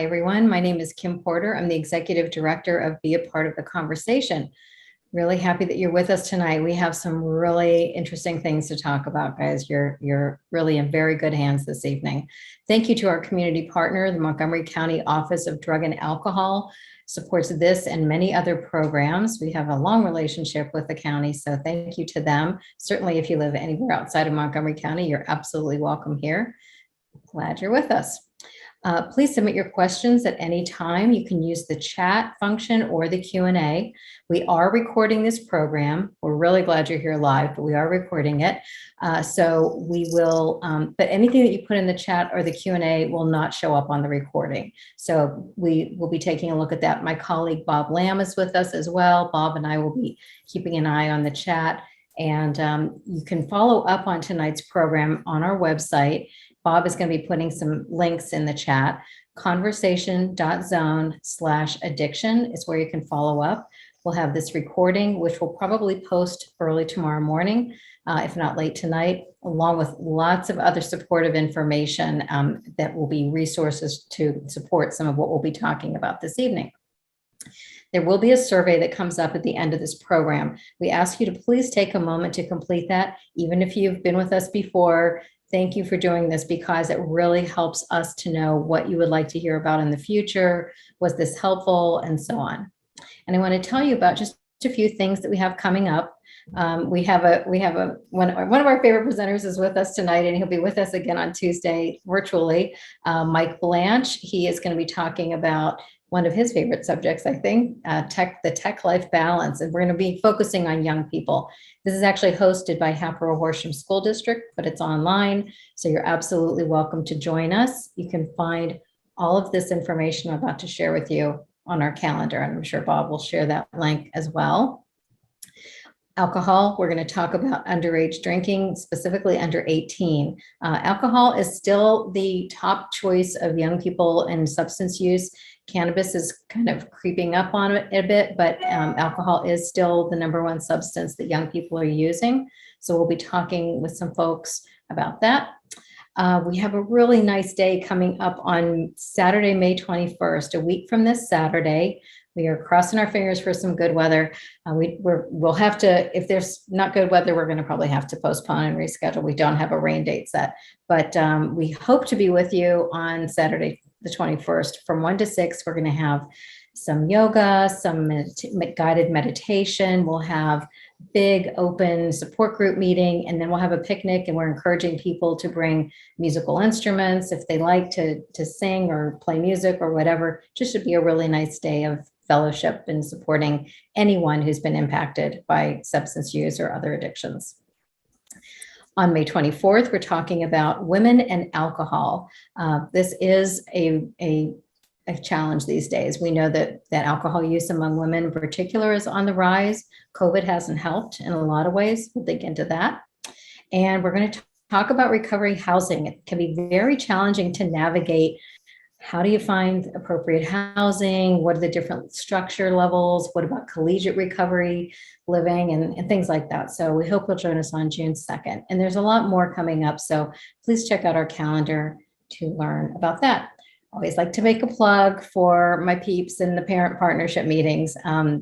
Hi, everyone. My name is Kim Porter. I'm the Executive Director of Be a Part of the Conversation. Really happy that you're with us tonight. We have some really interesting things to talk about, guys. You're really in very good hands this evening. Thank you to our community partner, the Montgomery County Office of Drug and Alcohol, supports this and many other programs. We have a long relationship with the county, so thank you to them. Certainly, if you live anywhere outside of Montgomery County, you're absolutely welcome here. Glad you're with us. Please submit your questions at any time. You can use the chat function or the Q&A. We are recording this program. We're really glad you're here live, but we are recording it. So we will, but anything that you put in the chat or the Q&A will not show up on the recording. So we will be taking a look at that. My colleague Bob Lamb is with us as well. Bob and I will be keeping an eye on the chat. And you can follow up on tonight's program on our website. Bob is going to be putting some links in the chat. Conversation.zone/addiction is where you can follow up. We'll have this recording, which we'll probably post early tomorrow morning, if not late tonight, along with lots of other supportive information that will be resources to support some of what we'll be talking about this evening. There will be a survey that comes up at the end of this program. We ask you to please take a moment to complete that, even if you've been with us before. Thank you for doing this because it really helps us to know what you would like to hear about in the future. Was this helpful? And so on. And I want to tell you about just a few things that we have coming up. One of our favorite presenters is with us tonight, and he'll be with us again on Tuesday virtually. Mike Blanche. He is going to be talking about one of his favorite subjects, I think, the tech life balance. And we're going to be focusing on young people. This is actually hosted by Hatboro Horsham School District, but it's online. So you're absolutely welcome to join us. You can find all of this information I'm about to share with you on our calendar. And I'm sure Bob will share that link as well. Alcohol, we're going to talk about underage drinking, specifically under 18. Alcohol is still the top choice of young people in substance use. Cannabis is kind of creeping up on it a bit, but alcohol is still the #1 substance that young people are using. So we'll be talking with some folks about that. We have a really nice day coming up on Saturday, May 21st, a week from this Saturday. We are crossing our fingers for some good weather. We'll have to, if there's not good weather, we're going to probably have to postpone and reschedule. We don't have a rain date set, but we hope to be with you on Saturday, the 21st, from 1 to 6. We're going to have some yoga, some guided meditation. We'll have big open support group meeting, and then we'll have a picnic, and we're encouraging people to bring musical instruments if they like to sing or play music or whatever. Just should be a really nice day of fellowship and supporting anyone who's been impacted by substance use or other addictions. On May 24th, we're talking about women and alcohol. This is a challenge these days. We know that alcohol use among women in particular is on the rise. COVID hasn't helped in a lot of ways. We'll dig into that. And we're going to talk about recovery housing. It can be very challenging to navigate. How do you find appropriate housing? What are the different structure levels? What about collegiate recovery living and things like that? So we hope you'll join us on June 2nd. And there's a lot more coming up. So please check out our calendar to learn about that. Always like to make a plug for my peeps in the parent partnership meetings.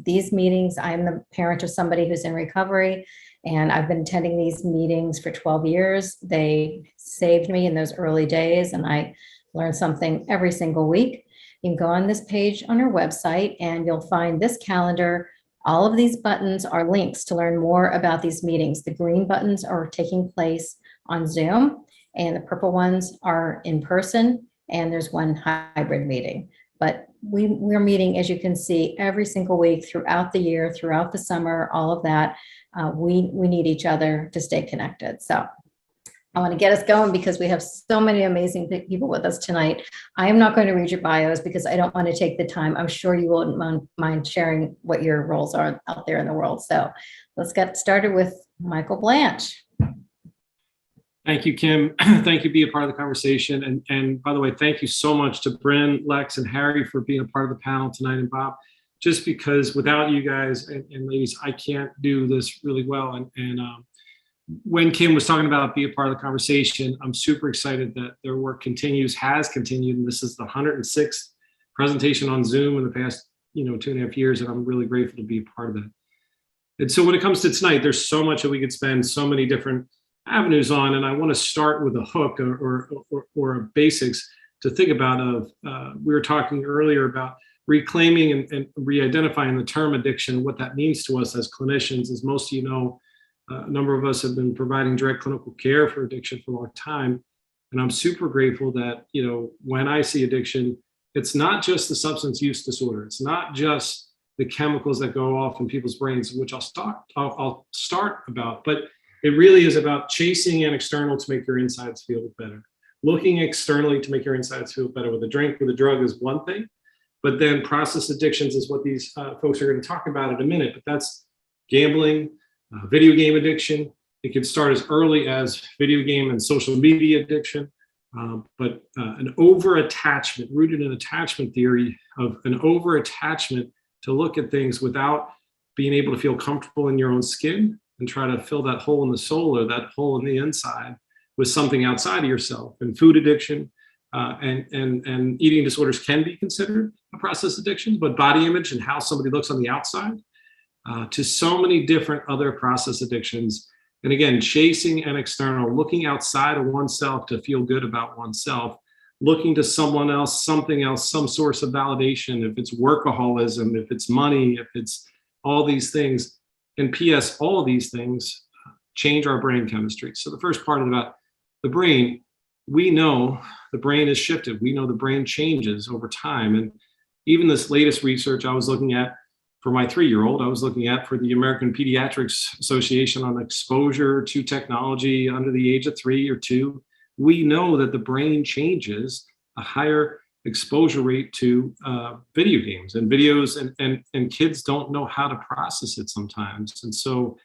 These meetings, I'm the parent of somebody who's in recovery, and I've been attending these meetings for 12 years. They saved me in those early days, and I learn something every single week. You can go on this page on our website and you'll find this calendar. All of these buttons are links to learn more about these meetings. The green buttons are taking place on Zoom, and the purple ones are in person, and there's one hybrid meeting. But we're meeting, as you can see, every single week throughout the year, throughout the summer, all of that. We need each other to stay connected. So I want to get us going because we have so many amazing people with us tonight. I am not going to read your bios because I don't want to take the time. I'm sure you won't mind sharing what your roles are out there in the world. So let's get started with Michael Blanche. Thank you, Kim. Thank you for being a part of the conversation. And by the way, thank you so much to Bryn, Lex, and Harry for being a part of the panel tonight, and Bob, just because without you guys and ladies, I can't do this really well. And when Kim was talking about be a part of the conversation, I'm super excited that their work has continued, and this is the 106th presentation on Zoom in the past, 2.5 years, and I'm really grateful to be a part of that. And so when it comes to tonight, there's so much that we could spend so many different avenues on, and I want to start with a hook or a basics to think about. We were talking earlier about reclaiming and re-identifying the term addiction, what that means to us as clinicians. As most of you know, a number of us have been providing direct clinical care for addiction for a long time. And I'm super grateful that, when I see addiction, it's not just the substance use disorder. It's not just the chemicals that go off in people's brains, which I'll start about, but it really is about chasing an external to make your insides feel better. Looking externally to make your insides feel better with a drink, with a drug is one thing, but then process addictions is what these folks are going to talk about in a minute. But that's gambling, video game addiction. It can start as early as video game and social media addiction, but an over-attachment, rooted in attachment theory of an over-attachment to look at things without being able to feel comfortable in your own skin and try to fill that hole in the soul or that hole in the inside with something outside of yourself. And food addiction and eating disorders can be considered a process addiction, but body image and how somebody looks on the outside to so many different other process addictions. And again, chasing an external, looking outside of oneself to feel good about oneself, looking to someone else, something else, some source of validation, if it's workaholism, if it's money, if it's all these things. And P.S., all of these things change our brain chemistry. So the first part about the brain, we know the brain is shifted. We know the brain changes over time. And even this latest research I was looking at for my 3-year-old, I was looking at for the American Pediatrics Association on exposure to technology under the age of 3 or 2. We know that the brain changes a higher exposure rate to video games and videos, and kids don't know how to process it sometimes. And so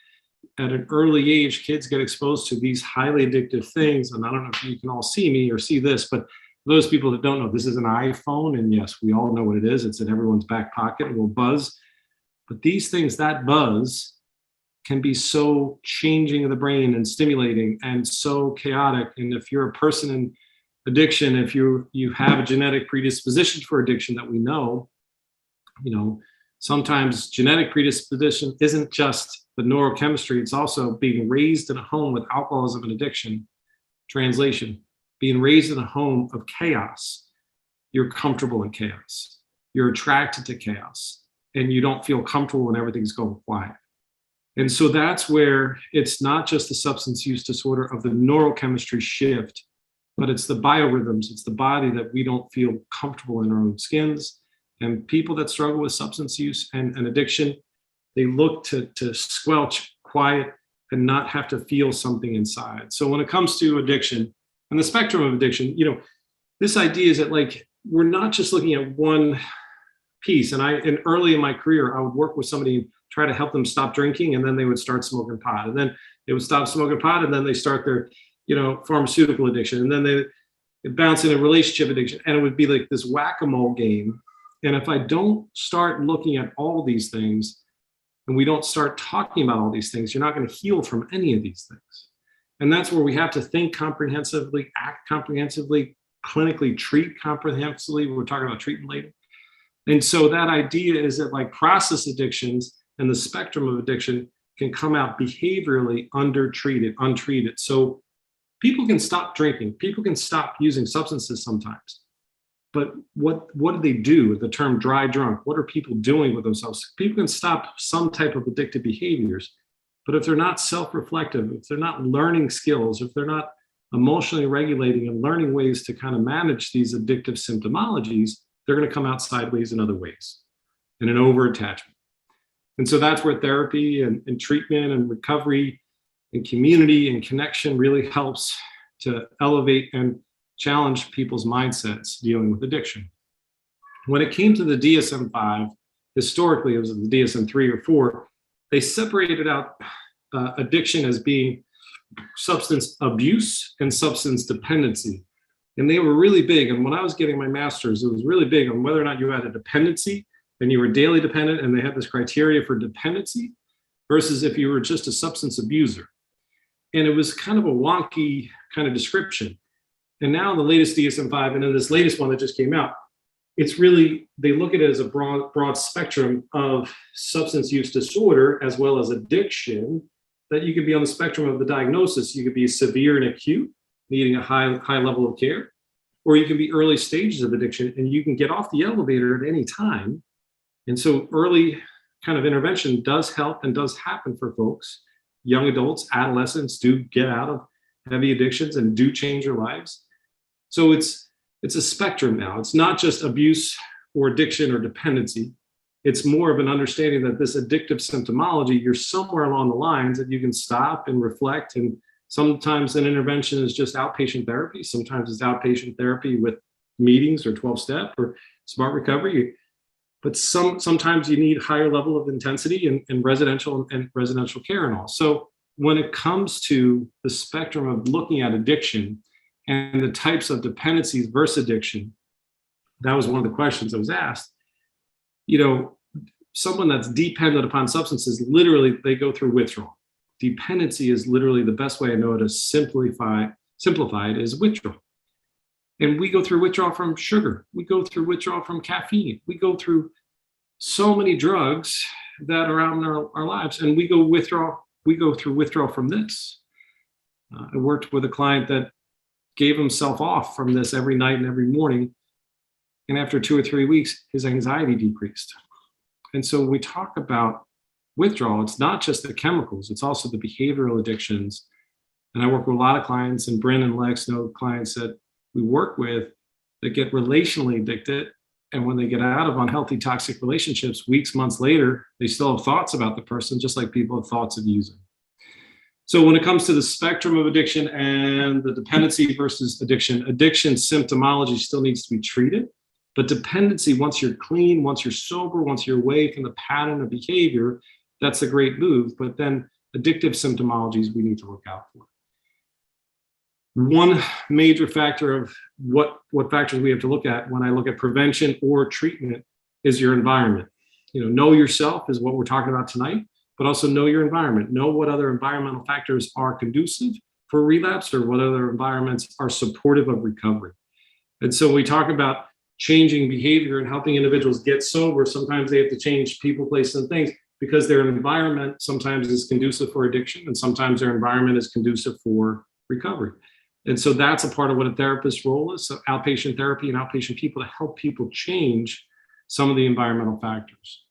at an early age, kids get exposed to these highly addictive things. And I don't know if you can all see me or see this, but those people that don't know, this is an iPhone. And yes, we all know what it is. It's in everyone's back pocket. It will buzz. But these things, that buzz, can be so changing of the brain and stimulating and so chaotic. And if you're a person in addiction, if you have a genetic predisposition for addiction that we know, sometimes genetic predisposition isn't just the neurochemistry, it's also being raised in a home with alcoholism and addiction. Translation, being raised in a home of chaos. You're comfortable in chaos. You're attracted to chaos. And you don't feel comfortable when everything's going quiet. And so that's where it's not just the substance use disorder of the neurochemistry shift, but it's the biorhythms, it's the body that we don't feel comfortable in our own skins. And people that struggle with substance use and addiction, they look to squelch, quiet, and not have to feel something inside. So when it comes to addiction and the spectrum of addiction, this idea is that we're not just looking at one piece. And early in my career, I would work with somebody and try to help them stop drinking, and then they would start smoking pot, and then they would stop smoking pot, and then they start their, pharmaceutical addiction, and then they bounce into relationship addiction, and it would be like this whack-a-mole game. And if I don't start looking at all these things, and we don't start talking about all these things, you're not going to heal from any of these things. And that's where we have to think comprehensively, act comprehensively, clinically treat comprehensively. We're talking about treatment later. And so that idea is that process addictions and the spectrum of addiction can come out behaviorally untreated. So people can stop drinking, people can stop using substances sometimes. But what do they do with the term dry drunk? What are people doing with themselves? People can stop some type of addictive behaviors, but if they're not self-reflective, if they're not learning skills, if they're not emotionally regulating and learning ways to kind of manage these addictive symptomologies, they're going to come out sideways in other ways, in an over-attachment. And so that's where therapy and treatment and recovery and community and connection really helps to elevate and challenge people's mindsets dealing with addiction. When it came to the DSM-5, historically it was the DSM-3 or 4, they separated out addiction as being substance abuse and substance dependency. And they were really big. And when I was getting my master's, it was really big on whether or not you had a dependency and you were daily dependent, and they had this criteria for dependency versus if you were just a substance abuser. And it was kind of a wonky kind of description. And now the latest DSM-5 and then this latest one that just came out, it's really, they look at it as a broad spectrum of substance use disorder as well as addiction, that you could be on the spectrum of the diagnosis. You could be severe and acute, needing a high level of care, or you can be early stages of addiction and you can get off the elevator at any time. And so early kind of intervention does help and does happen for folks. Young adults, adolescents do get out of heavy addictions and do change their lives. So it's a spectrum now. It's not just abuse or addiction or dependency. It's more of an understanding that this addictive symptomology, you're somewhere along the lines that you can stop and reflect. And sometimes an intervention is just outpatient therapy. Sometimes it's outpatient therapy with meetings or 12-step or smart recovery. But sometimes you need higher level of intensity in residential care and all. So when it comes to the spectrum of looking at addiction and the types of dependencies versus addiction, that was one of the questions that was asked. You know, someone that's dependent upon substances, literally they go through withdrawal. Dependency is literally the best way I know to simplify it is withdrawal. And we go through withdrawal from sugar. We go through withdrawal from caffeine. We go through so many drugs that are out in our lives, and we go through withdrawal from this. I worked with a client that gave himself off from this every night and every morning. And after 2 or 3 weeks, his anxiety decreased. And so when we talk about withdrawal, it's not just the chemicals, it's also the behavioral addictions. And I work with a lot of clients, and Bryn and Lex know clients that we work with that get relationally addicted. And when they get out of unhealthy, toxic relationships, weeks, months later, they still have thoughts about the person, just like people have thoughts of using. So when it comes to the spectrum of addiction and the dependency versus addiction symptomology still needs to be treated. But dependency, once you're clean, once you're sober, once you're away from the pattern of behavior, that's a great move. But then addictive symptomologies we need to look out for. One major factor of what factors we have to look at when I look at prevention or treatment is your environment. Know yourself is what we're talking about tonight, but also know your environment. Know what other environmental factors are conducive for relapse or what other environments are supportive of recovery. And so we talk about changing behavior and helping individuals get sober. Sometimes they have to change people, places, and things because their environment sometimes is conducive for addiction, and sometimes their environment is conducive for recovery. And so that's a part of what a therapist's role is, so outpatient therapy and outpatient people to help people change some of the environmental factors.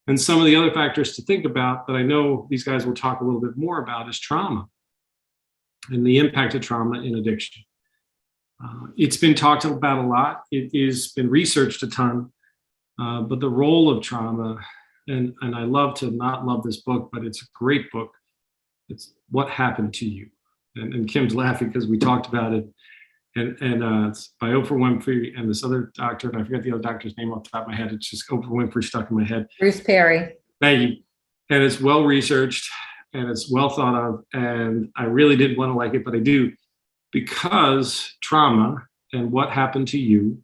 And some of the other factors to think about that I know these guys will talk a little bit more about is trauma and the impact of trauma in addiction. It's been talked about a lot. It has been researched a ton, but the role of trauma, and I love to not love this book, but it's a great book. It's What Happened to You. And Kim's laughing because we talked about it. And it's by Oprah Winfrey and this other doctor, and I forget the other doctor's name off the top of my head. It's just Oprah Winfrey stuck in my head. Bruce Perry. Thank you. And it's well researched and it's well thought of. And I really didn't want to like it, but I do, because trauma and what happened to you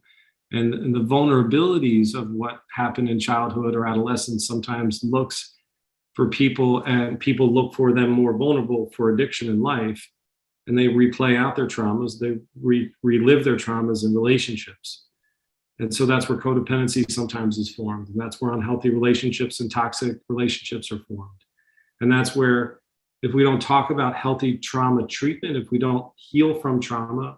and the vulnerabilities of what happened in childhood or adolescence sometimes looks for people, and people look for them more vulnerable for addiction in life. And they replay out their traumas, they relive their traumas in relationships. And so that's where codependency sometimes is formed. And that's where unhealthy relationships and toxic relationships are formed. And that's where, if we don't talk about healthy trauma treatment, if we don't heal from trauma,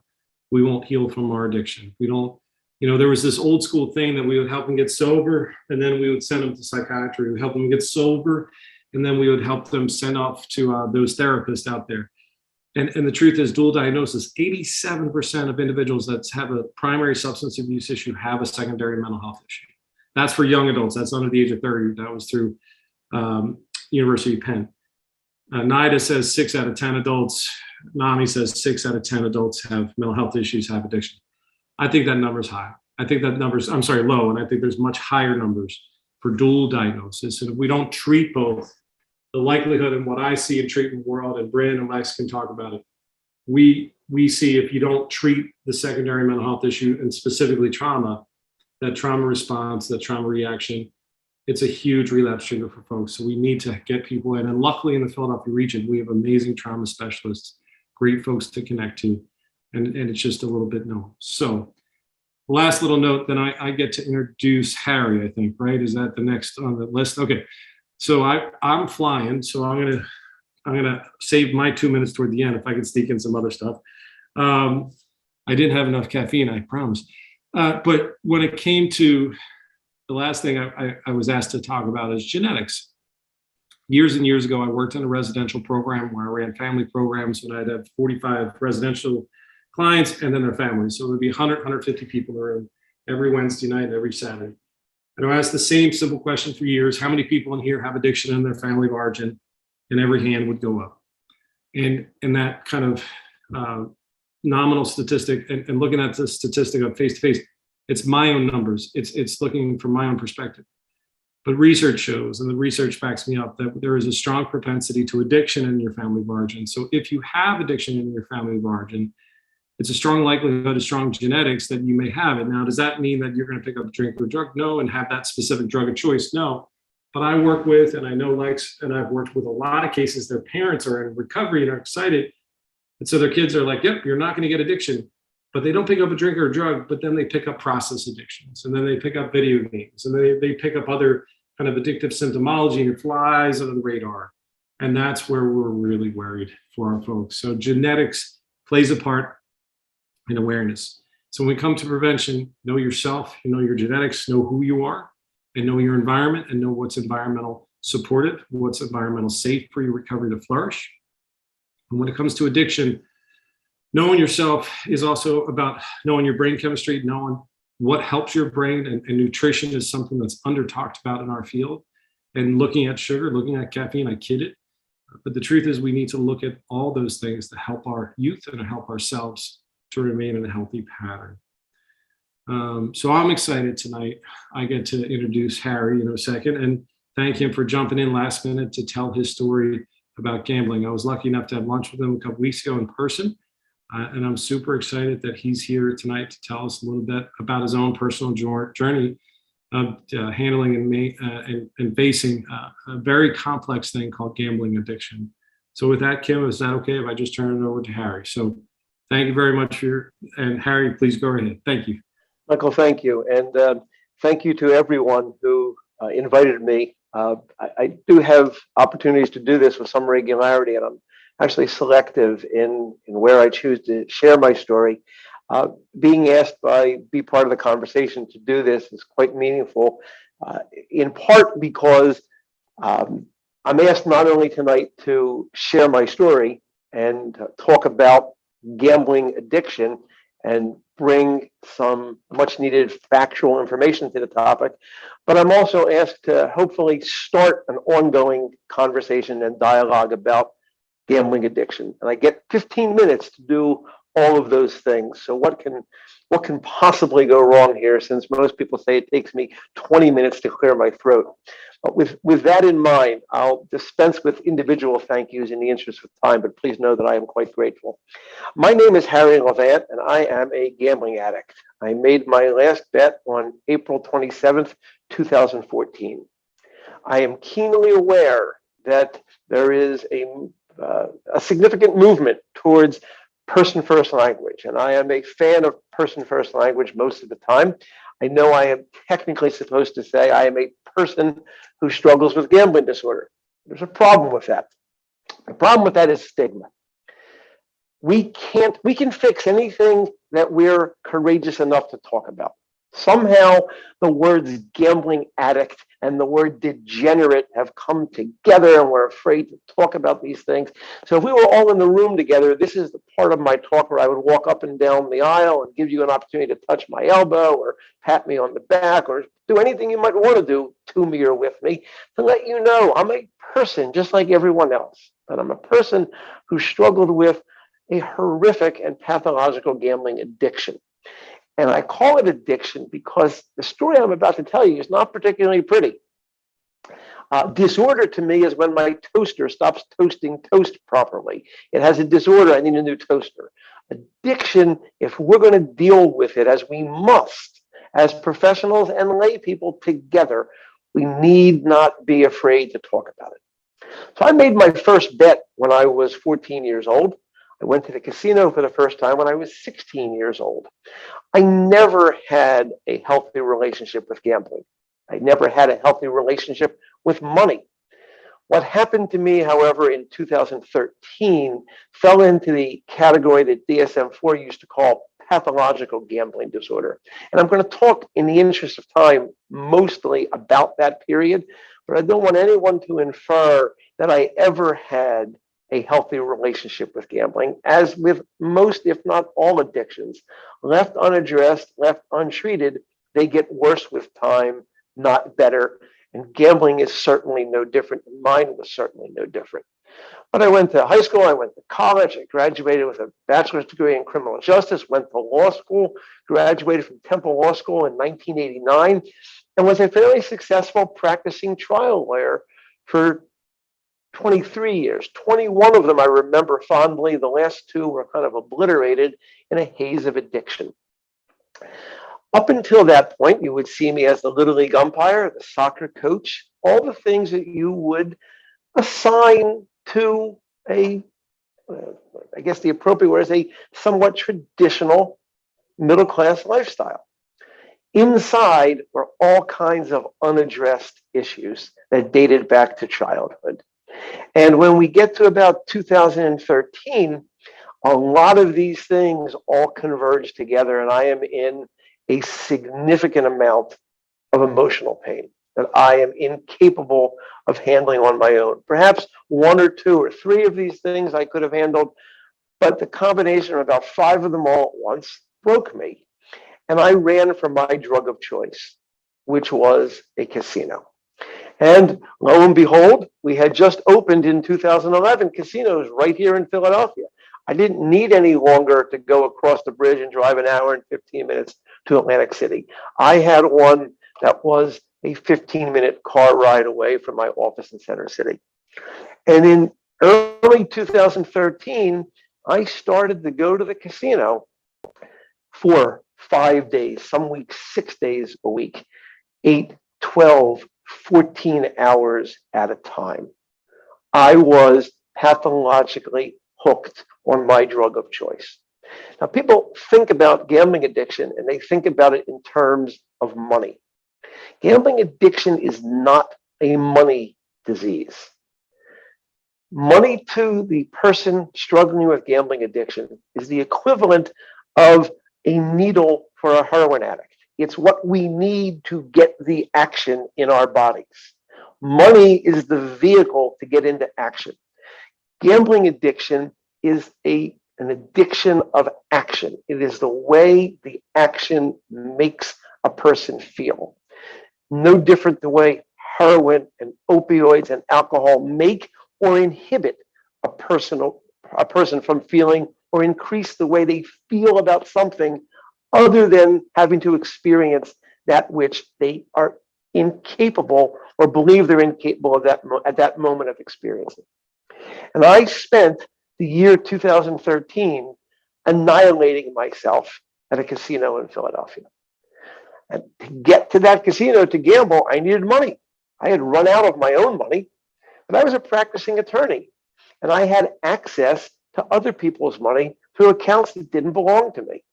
we won't heal from our addiction. We don't, there was this old school thing that we would help them get sober, and then we would send them to psychiatry. We help them get sober, and then we would help them send off to those therapists out there. And the truth is, dual diagnosis, 87% of individuals that have a primary substance abuse issue have a secondary mental health issue. That's for young adults. That's under the age of 30. That was through University of Penn. NIDA says 6 out of 10 adults. NAMI says 6 out of 10 adults have mental health issues, have addiction. I think that number's high. I think that number's, low. And I think there's much higher numbers for dual diagnosis. And if we don't treat both, the likelihood in what I see in treatment world, and Bryn and Lex can talk about it, we see if you don't treat the secondary mental health issue and specifically trauma, that trauma response, that trauma reaction, it's a huge relapse trigger for folks. So we need to get people in. And luckily in the Philadelphia region, we have amazing trauma specialists, great folks to connect to, and it's just a little bit known. So Last little note, then I get to introduce Harry, I think, right? Is that the next on the list? Okay. So I'm flying, so I'm gonna save my 2 minutes toward the end if I can sneak in some other stuff. I didn't have enough caffeine, I promise. But when it came to the last thing I was asked to talk about is genetics. Years and years ago, I worked in a residential program where I ran family programs when I'd have 45 residential clients and then their families. So it would be 100, 150 people in the room every Wednesday night and every Saturday. And I asked the same simple question for years: how many people in here have addiction in their family of origin? And every hand would go up. And that kind of nominal statistic, and looking at the statistic of face to face, it's my own numbers. It's looking from my own perspective. But research shows, and the research backs me up, that there is a strong propensity to addiction in your family of origin. So if you have addiction in your family of origin, it's a strong likelihood of strong genetics that you may have it. Now, does that mean that you're going to pick up a drink or a drug? No. And have that specific drug of choice? No. But I work with, and I know Lex and I've worked with a lot of cases, their parents are in recovery and are excited. And so their kids are like, yep, you're not going to get addiction. But they don't pick up a drink or a drug, but then they pick up process addictions. And then they pick up video games. And they pick up other kind of addictive symptomology, and it flies under the radar. And that's where we're really worried for our folks. So genetics plays a part in awareness. So when we come to prevention, know yourself, know your genetics, know who you are, and know your environment, and know what's environmental supportive, what's environmental safe for your recovery to flourish. And when it comes to addiction, knowing yourself is also about knowing your brain chemistry, knowing what helps your brain, and nutrition is something that's under talked about in our field. And looking at sugar, looking at caffeine, I kid it. But the truth is we need to look at all those things to help our youth and to help ourselves to remain in a healthy pattern. So I'm excited tonight. I get to introduce Harry in a second and thank him for jumping in last minute to tell his story about gambling. I was lucky enough to have lunch with him a couple weeks ago in person. And I'm super excited that he's here tonight to tell us a little bit about his own personal journey of handling and facing a very complex thing called gambling addiction. So with that, Kim, is that okay if I just turn it over to Harry? So thank you very much and Harry, please go ahead. Thank you. Michael, thank you. And thank you to everyone who invited me. I do have opportunities to do this with some regularity, and I'm actually selective in where I choose to share my story. Being asked be part of the conversation to do this is quite meaningful, in part because I'm asked not only tonight to share my story and talk about gambling addiction and bring some much needed factual information to the topic, but I'm also asked to hopefully start an ongoing conversation and dialogue about gambling addiction. And I get 15 minutes to do all of those things. So what can possibly go wrong here, since most people say it takes me 20 minutes to clear my throat? But with that in mind, I'll dispense with individual thank yous in the interest of time, but please know that I am quite grateful. My name is Harry Levant, and I am a gambling addict. I made my last bet on April 27th, 2014. I am keenly aware that there is a significant movement towards person-first language, and I am a fan of person-first language most of the time. I know I am technically supposed to say I am a person who struggles with gambling disorder. There's a problem with that. The problem with that is stigma. We can fix anything that we're courageous enough to talk about. Somehow the words gambling addict and the word degenerate have come together, and we're afraid to talk about these things. So if we were all in the room together, this is the part of my talk where I would walk up and down the aisle and give you an opportunity to touch my elbow or pat me on the back or do anything you might want to do to me or with me to let you know I'm a person just like everyone else. But I'm a person who struggled with a horrific and pathological gambling addiction. And I call it addiction because the story I'm about to tell you is not particularly pretty. Disorder to me is when my toaster stops toasting toast properly. It has a disorder. I need a new toaster. Addiction, if we're going to deal with it as we must, as professionals and lay people together, we need not be afraid to talk about it. So I made my first bet when I was 14 years old. I went to the casino for the first time when I was 16 years old. I never had a healthy relationship with gambling. I never had a healthy relationship with money. What happened to me, however, in 2013 fell into the category that DSM-4 used to call pathological gambling disorder. And I'm going to talk, in the interest of time, mostly about that period, but I don't want anyone to infer that I ever had a healthy relationship with gambling. As with most, if not all addictions, left unaddressed, left untreated, they get worse with time, not better. And gambling is certainly no different. Mine was certainly no different. But I went to high school, I went to college, I graduated with a bachelor's degree in criminal justice, went to law school, graduated from Temple Law School in 1989, and was a fairly successful practicing trial lawyer for 23 years. 21 of them I remember fondly. The last two were kind of obliterated in a haze of addiction. Up until that point, you would see me as the Little League umpire, the soccer coach, all the things that you would assign to I guess the appropriate word is a somewhat traditional middle-class lifestyle. Inside were all kinds of unaddressed issues that dated back to childhood. And when we get to about 2013, a lot of these things all converge together, and I am in a significant amount of emotional pain that I am incapable of handling on my own. Perhaps one or two or three of these things I could have handled, but the combination of about five of them all at once broke me. And I ran for my drug of choice, which was a casino. And lo and behold, we had just opened in 2011 casinos right here in Philadelphia. I didn't need any longer to go across the bridge and drive an hour and 15 minutes to Atlantic City. I had one that was a 15-minute car ride away from my office in Center City. And in early 2013, I started to go to the casino for 5 days, some weeks, 6 days a week, 8, 12, 14 hours at a time. I was pathologically hooked on my drug of choice. Now, people think about gambling addiction and they think about it in terms of money. Gambling addiction is not a money disease. Money to the person struggling with gambling addiction is the equivalent of a needle for a heroin addict. It's what we need to get the action in our bodies. Money is the vehicle to get into action. Gambling addiction is an addiction of action. It is the way the action makes a person feel. No different the way heroin and opioids and alcohol make or inhibit a person from feeling or increase the way they feel about something other than having to experience that which they are incapable or believe they're incapable of that at that moment of experiencing. And I spent the year 2013 annihilating myself at a casino in Philadelphia. And to get to that casino to gamble, I needed money. I had run out of my own money, but I was a practicing attorney, and I had access to other people's money through accounts that didn't belong to me.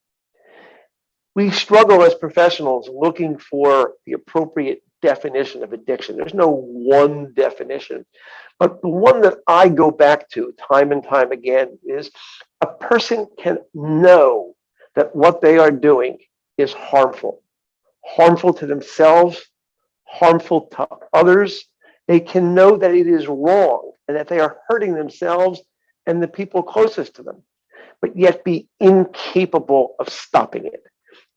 We struggle as professionals looking for the appropriate definition of addiction. There's no one definition, but the one that I go back to time and time again is a person can know that what they are doing is harmful to themselves, harmful to others. They can know that it is wrong and that they are hurting themselves and the people closest to them, but yet be incapable of stopping it.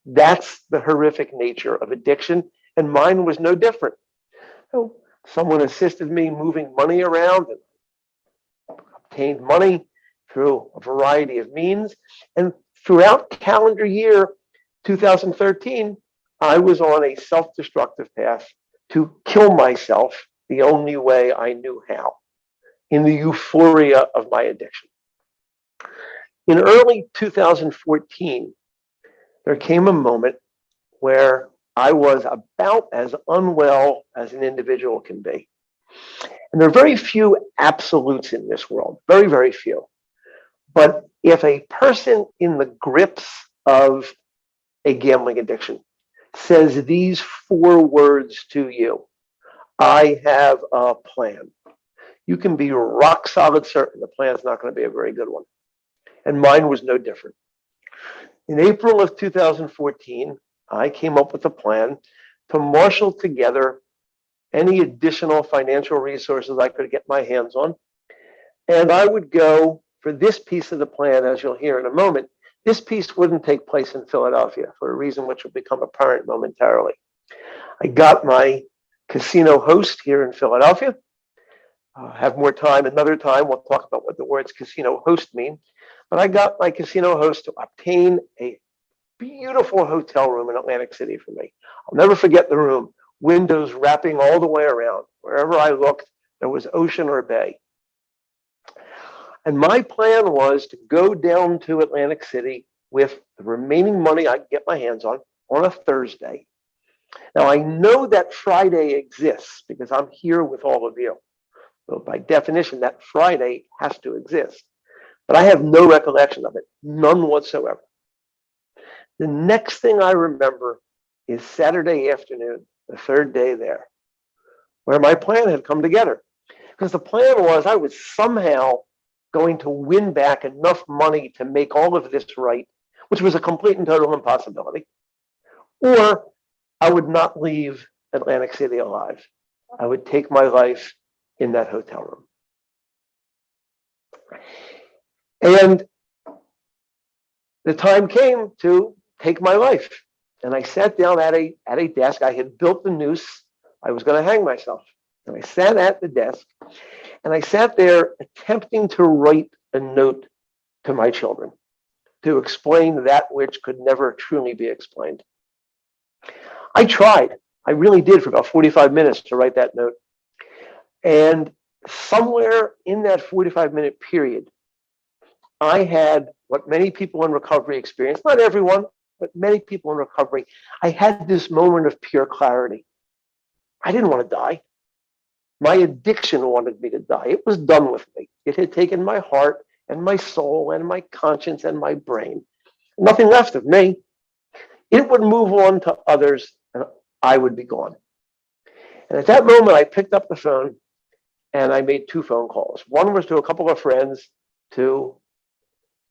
That's the horrific nature of addiction, and mine was no different. So someone assisted me moving money around and obtained money through a variety of means. And throughout calendar year 2013, I was on a self-destructive path to kill myself the only way I knew how, in the euphoria of my addiction. In early 2014, there came a moment where I was about as unwell as an individual can be. And there are very few absolutes in this world, very, very few. But if a person in the grips of a gambling addiction says these 4 words to you, I have a plan, you can be rock solid certain the plan is not going to be a very good one. And mine was no different. In April of 2014, I came up with a plan to marshal together any additional financial resources I could get my hands on. And I would go for this piece of the plan, as you'll hear in a moment. This piece wouldn't take place in Philadelphia for a reason which will become apparent momentarily. I got my casino host here in Philadelphia. Have more time another time. We'll talk about what the words casino host mean. But I got my casino host to obtain a beautiful hotel room in Atlantic City for me. I'll never forget the room. Windows wrapping all the way around. Wherever I looked, there was ocean or bay. And my plan was to go down to Atlantic City with the remaining money I could get my hands on a Thursday. Now, I know that Friday exists because I'm here with all of you. So by definition, that Friday has to exist. But I have no recollection of it, none whatsoever. The next thing I remember is Saturday afternoon, the 3rd day there, where my plan had come together. Because the plan was I was somehow going to win back enough money to make all of this right, which was a complete and total impossibility, or I would not leave Atlantic City alive. I would take my life in that hotel room. And the time came to take my life. And I sat down at a desk. I had built the noose. I was going to hang myself. And I sat at the desk and I sat there attempting to write a note to my children to explain that which could never truly be explained. I tried. I really did for about 45 minutes to write that note. And somewhere in that 45-minute period, I had what many people in recovery experience, not everyone, but many people in recovery. I had this moment of pure clarity. I didn't want to die. My addiction wanted me to die. It was done with me. It had taken my heart and my soul and my conscience and my brain. Nothing left of me. It would move on to others and I would be gone. And at that moment, I picked up the phone and I made 2 phone calls. One was to a couple of friends to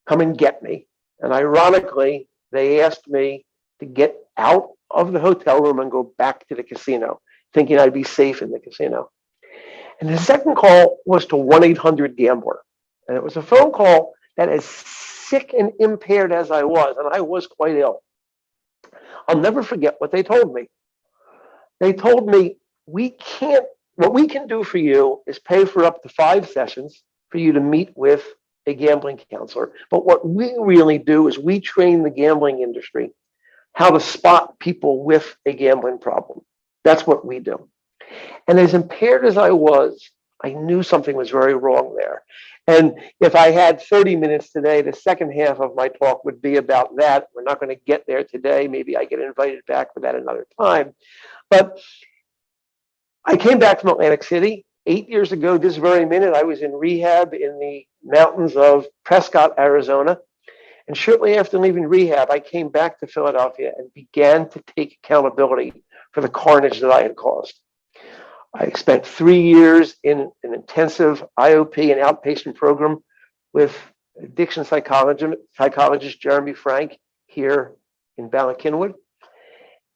come and get me. And ironically, they asked me to get out of the hotel room and go back to the casino, thinking I'd be safe in the casino. And the second call was to 1-800-GAMBLER. And it was a phone call that, as sick and impaired as I was, and I was quite ill, I'll never forget what they told me. They told me, what we can do for you is pay for up to 5 sessions for you to meet with a gambling counselor. But what we really do is we train the gambling industry how to spot people with a gambling problem. That's what we do. And as impaired as I was, I knew something was very wrong there. And if I had 30 minutes today, the second half of my talk would be about that. We're not going to get there today. Maybe I get invited back for that another time. But I came back from Atlantic City 8 years ago. This very minute, I was in rehab in the mountains of Prescott, Arizona. And shortly after leaving rehab, I came back to Philadelphia and began to take accountability for the carnage that I had caused. I spent 3 years in an intensive IOP and outpatient program with addiction psychologist Jeremy Frank here in Ballackinwood.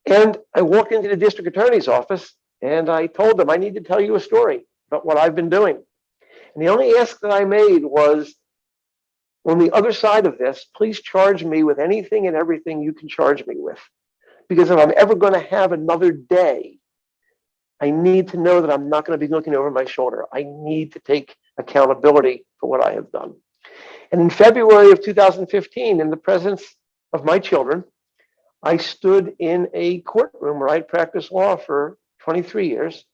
And I walked into the district attorney's office and I told them, I need to tell you a story about what I've been doing. And the only ask that I made was, on the other side of this, please charge me with anything and everything you can charge me with. Because if I'm ever going to have another day, I need to know that I'm not going to be looking over my shoulder. I need to take accountability for what I have done. And in February of 2015, in the presence of my children, I stood in a courtroom where I'd practiced law for 23 years,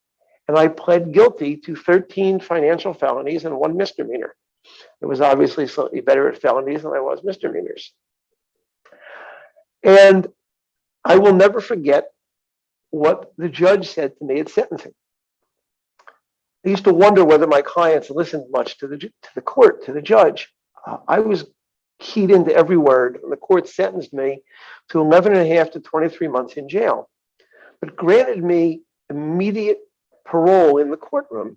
and I pled guilty to 13 financial felonies and 1 misdemeanor. It was obviously slightly better at felonies than I was misdemeanors. And I will never forget what the judge said to me at sentencing. I used to wonder whether my clients listened much to the court, to the judge. I was keyed into every word, and the court sentenced me to 11 and a half to 23 months in jail, but granted me immediate parole in the courtroom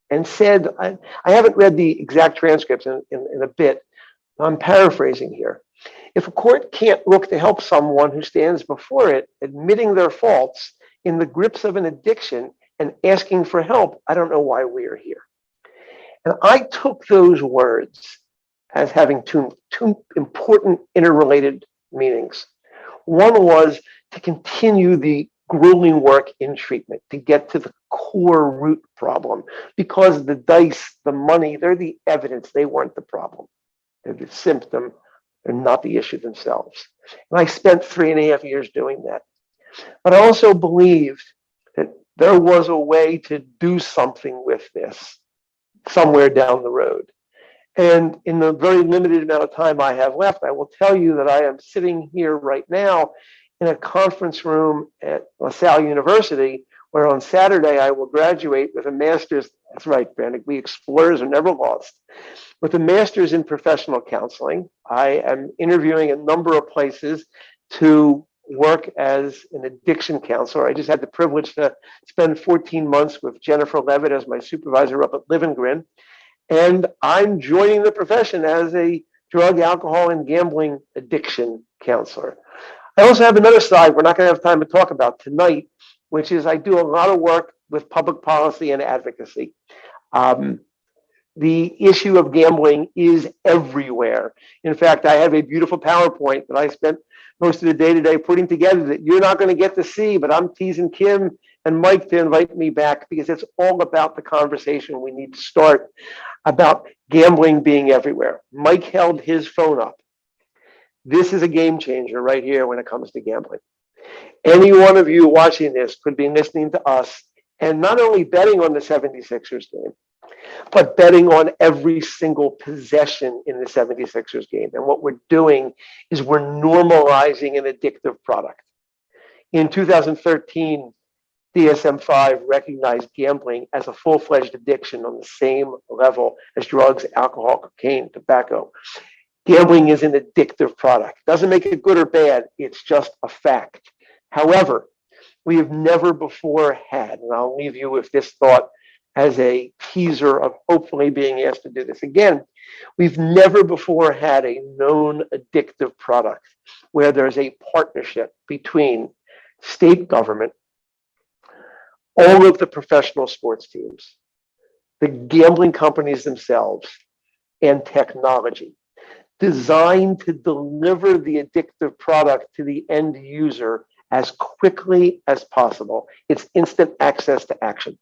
and said, I haven't read the exact transcripts in a bit. I'm paraphrasing here. If a court can't look to help someone who stands before it, admitting their faults in the grips of an addiction and asking for help, I don't know why we are here. And I took those words as having two important interrelated meanings. One was to continue the grueling work in treatment, to get to the core root problem, because the dice, the money, they're the evidence, they weren't the problem. They're the symptom, they're not the issue themselves. And I spent 3.5 years doing that. But I also believed that there was a way to do something with this somewhere down the road. And in the very limited amount of time I have left, I will tell you that I am sitting here right now in a conference room at LaSalle University, where on Saturday I will graduate with a master's. That's right, Brandon, we explorers are never lost. With a master's in professional counseling. I am interviewing a number of places to work as an addiction counselor. I just had the privilege to spend 14 months with Jennifer Levitt as my supervisor up at Live and Grin. And I'm joining the profession as a drug, alcohol, and gambling addiction counselor. I also have another side we're not going to have time to talk about tonight, which is I do a lot of work with public policy and advocacy. The issue of gambling is everywhere. In fact, I have a beautiful PowerPoint that I spent most of the day today putting together that you're not going to get to see, but I'm teasing Kim and Mike to invite me back because it's all about the conversation we need to start about gambling being everywhere. Mike held his phone up. This is a game changer right here when it comes to gambling. Any one of you watching this could be listening to us and not only betting on the 76ers game, but betting on every single possession in the 76ers game. And what we're doing is we're normalizing an addictive product. In 2013, DSM-5 recognized gambling as a full-fledged addiction on the same level as drugs, alcohol, cocaine, tobacco. Gambling is an addictive product. Doesn't make it good or bad, it's just a fact. However, we have never before had, and I'll leave you with this thought as a teaser of hopefully being asked to do this again, we've never before had a known addictive product where there's a partnership between state government, all of the professional sports teams, the gambling companies themselves, and technology designed to deliver the addictive product to the end user as quickly as possible. It's instant access to action.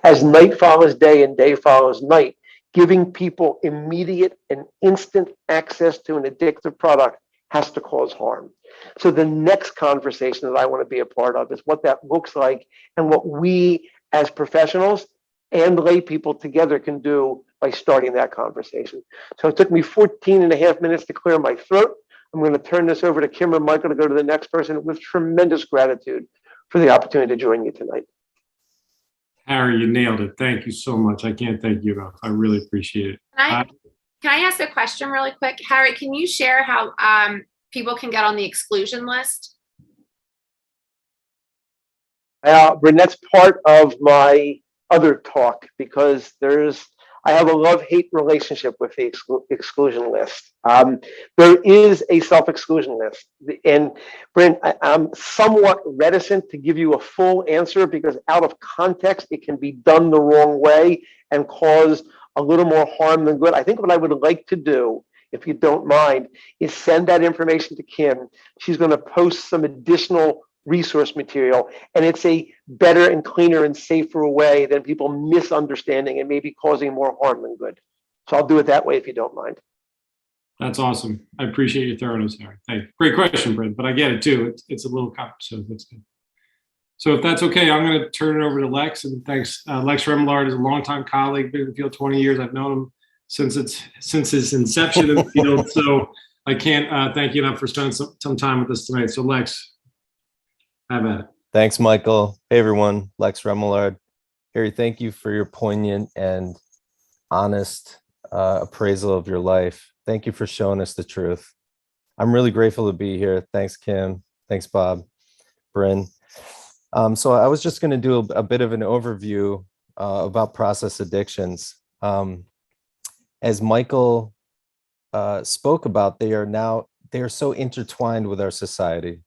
As night follows day and day follows night, giving people immediate and instant access to an addictive product has to cause harm. So the next conversation that I want to be a part of is what that looks like and what we as professionals and lay people together can do by starting that conversation. So it took me 14 and a half minutes to clear my throat. I'm going to turn this over to Kim and Michael to go to the next person with tremendous gratitude for the opportunity to join you tonight. Harry, you nailed it. Thank you so much. I can't thank you enough. I really appreciate it. Can I ask a question really quick? Harry, can you share how people can get on the exclusion list? Bryn, that's part of my other talk because I have a love-hate relationship with the exclusion list. There is a self-exclusion list. And Bryn, I'm somewhat reticent to give you a full answer because out of context, it can be done the wrong way and cause a little more harm than good. I think what I would like to do, if you don't mind, is send that information to Kim. She's going to post some additional resource material, and it's a better and cleaner and safer way than people misunderstanding and maybe causing more harm than good. So I'll do it that way if you don't mind. That's awesome. I appreciate your thoroughness, Harry. Thank you. Great question, Brent, but I get it too. It's a little complicated, so that's good. So if that's okay, I'm going to turn it over to Lex. And thanks. Lex Remillard is a longtime colleague, been in the field 20 years. I've known him since his inception in the field. So I can't thank you enough for spending some time with us tonight. So Lex, have at it. Thanks, Michael. Hey, everyone. Lex Remillard. Harry, thank you for your poignant and honest appraisal of your life. Thank you for showing us the truth. I'm really grateful to be here. Thanks, Kim. Thanks, Bob, Bryn. So I was just going to do a bit of an overview about process addictions. As Michael spoke about, they are so intertwined with our society.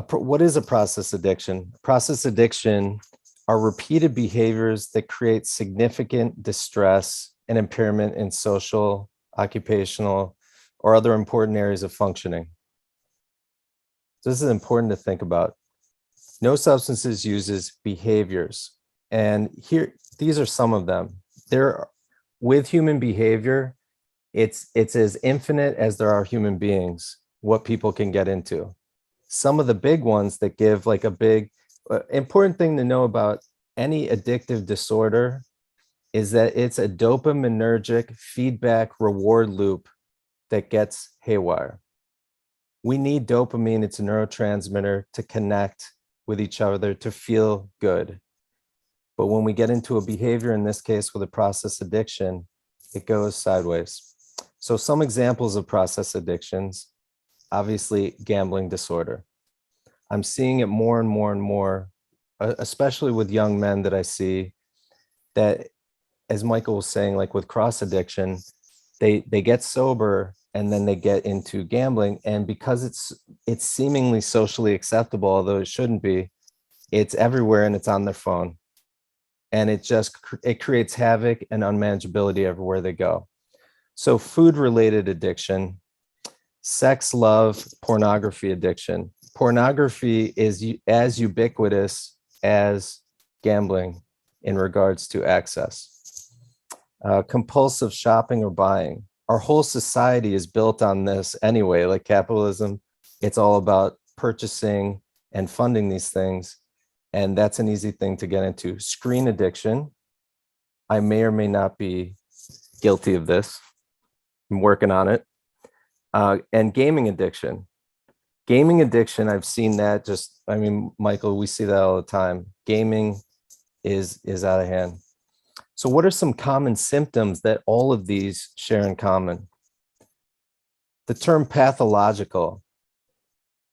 What is a process addiction? Process addiction are repeated behaviors that create significant distress and impairment in social, occupational, or other important areas of functioning. So this is important to think about. No substances uses behaviors. And here, these are some of them. With human behavior, it's as infinite as there are human beings, what people can get into. Some of the big ones that give like a big important thing to know about any addictive disorder is that it's a dopaminergic feedback reward loop that gets haywire. We need dopamine, it's a neurotransmitter, to connect with each other, to feel good. But when we get into a behavior, in this case with a process addiction, it goes sideways. So some examples of process addictions, obviously gambling disorder. I'm seeing it more and more and more, especially with young men that I see, that, as Michael was saying, like with cross addiction, they get sober and then they get into gambling. And because it's seemingly socially acceptable, although it shouldn't be, it's everywhere and it's on their phone. And it creates havoc and unmanageability everywhere they go. So food-related addiction, sex, love, pornography addiction. Pornography is as ubiquitous as gambling in regards to access. Compulsive shopping or buying. Our whole society is built on this anyway, like capitalism. It's all about purchasing and funding these things. And that's an easy thing to get into. Screen addiction. I may or may not be guilty of this. I'm working on it. And gaming addiction. Gaming addiction, I've seen that Michael, we see that all the time. Gaming is out of hand. So what are some common symptoms that all of these share in common? The term pathological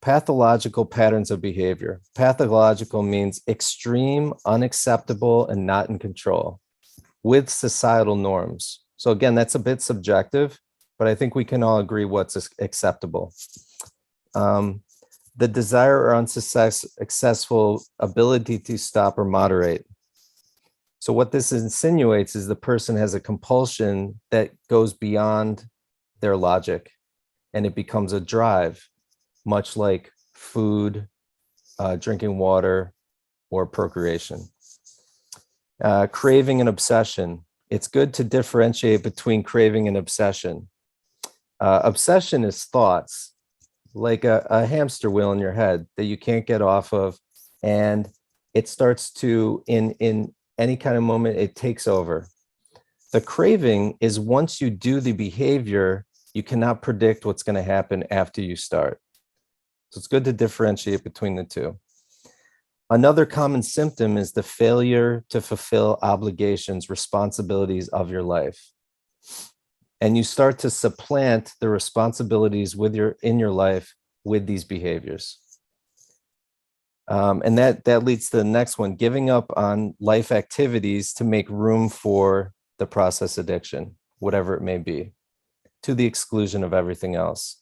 patterns of behavior. Pathological means extreme, unacceptable, and not in control with societal norms. So again, that's a bit subjective, but I think we can all agree what's acceptable. The desire or unsuccessful ability to stop or moderate. So what this insinuates is the person has a compulsion that goes beyond their logic, and it becomes a drive, much like food, drinking water, or procreation. Craving and obsession. It's good to differentiate between craving and obsession. Obsession is thoughts, like a hamster wheel in your head that you can't get off of, and it starts to, in any kind of moment, it takes over. The craving is once you do the behavior, you cannot predict what's going to happen after you start. So it's good to differentiate between the two. Another common symptom is the failure to fulfill obligations, responsibilities of your life. And you start to supplant the responsibilities in your life with these behaviors. And that leads to the next one, giving up on life activities to make room for the process addiction, whatever it may be, to the exclusion of everything else.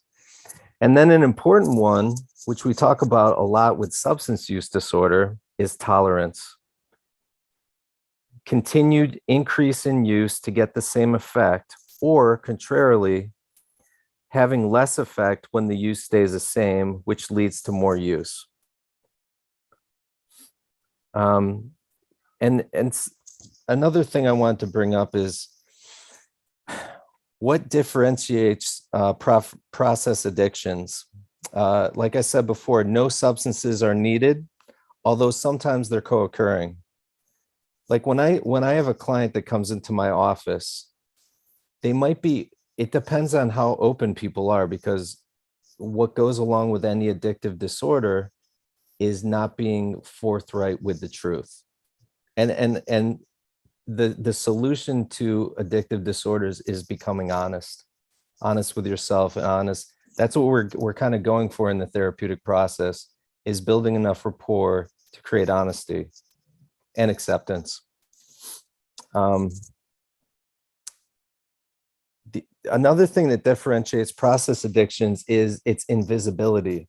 And then an important one, which we talk about a lot with substance use disorder, is tolerance. Continued increase in use to get the same effect, or contrarily, having less effect when the use stays the same, which leads to more use. And another thing I want to bring up is what differentiates process addictions. Like I said before, no substances are needed, although sometimes they're co-occurring. Like when I have a client that comes into my office, it depends on how open people are, because what goes along with any addictive disorder is not being forthright with the truth. And the solution to addictive disorders is becoming honest with yourself, and honest. That's what we're kind of going for in the therapeutic process, is building enough rapport to create honesty and acceptance. Another thing that differentiates process addictions is its invisibility.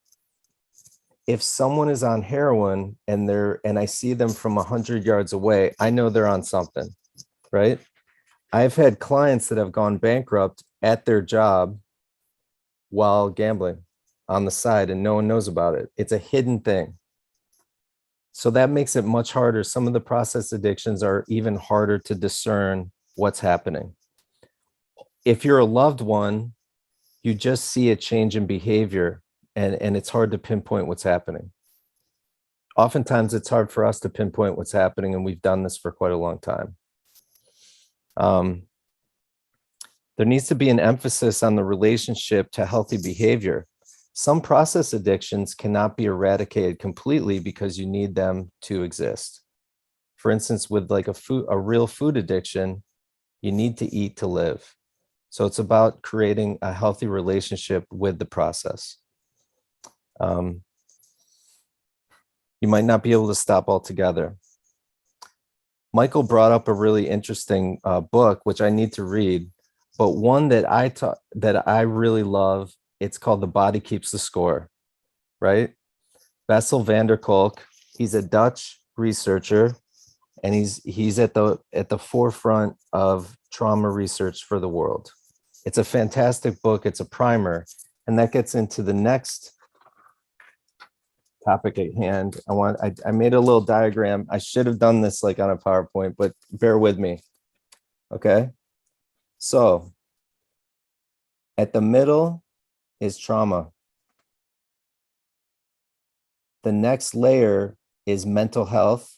If someone is on heroin and I see them from 100 yards away, I know they're on something, right? I've had clients that have gone bankrupt at their job while gambling on the side, and no one knows about it. It's a hidden thing. So that makes it much harder. Some of the process addictions are even harder to discern what's happening. If you're a loved one, you just see a change in behavior, and it's hard to pinpoint what's happening. Oftentimes it's hard for us to pinpoint what's happening, and we've done this for quite a long time. There needs to be an emphasis on the relationship to healthy behavior. Some process addictions cannot be eradicated completely because you need them to exist. For instance, with like a real food addiction, you need to eat to live. So it's about creating a healthy relationship with the process. You might not be able to stop altogether. Michael brought up a really interesting book, which I need to read, but one that I really love. It's called The Body Keeps the Score, right? Bessel van der Kolk, he's a Dutch researcher, and he's at the forefront of trauma research for the world. It's a fantastic book. It's a primer, and that gets into the next topic at hand. I made a little diagram. I should have done this like on a PowerPoint, but bear with me. Okay. So at the middle is trauma. The next layer is mental health,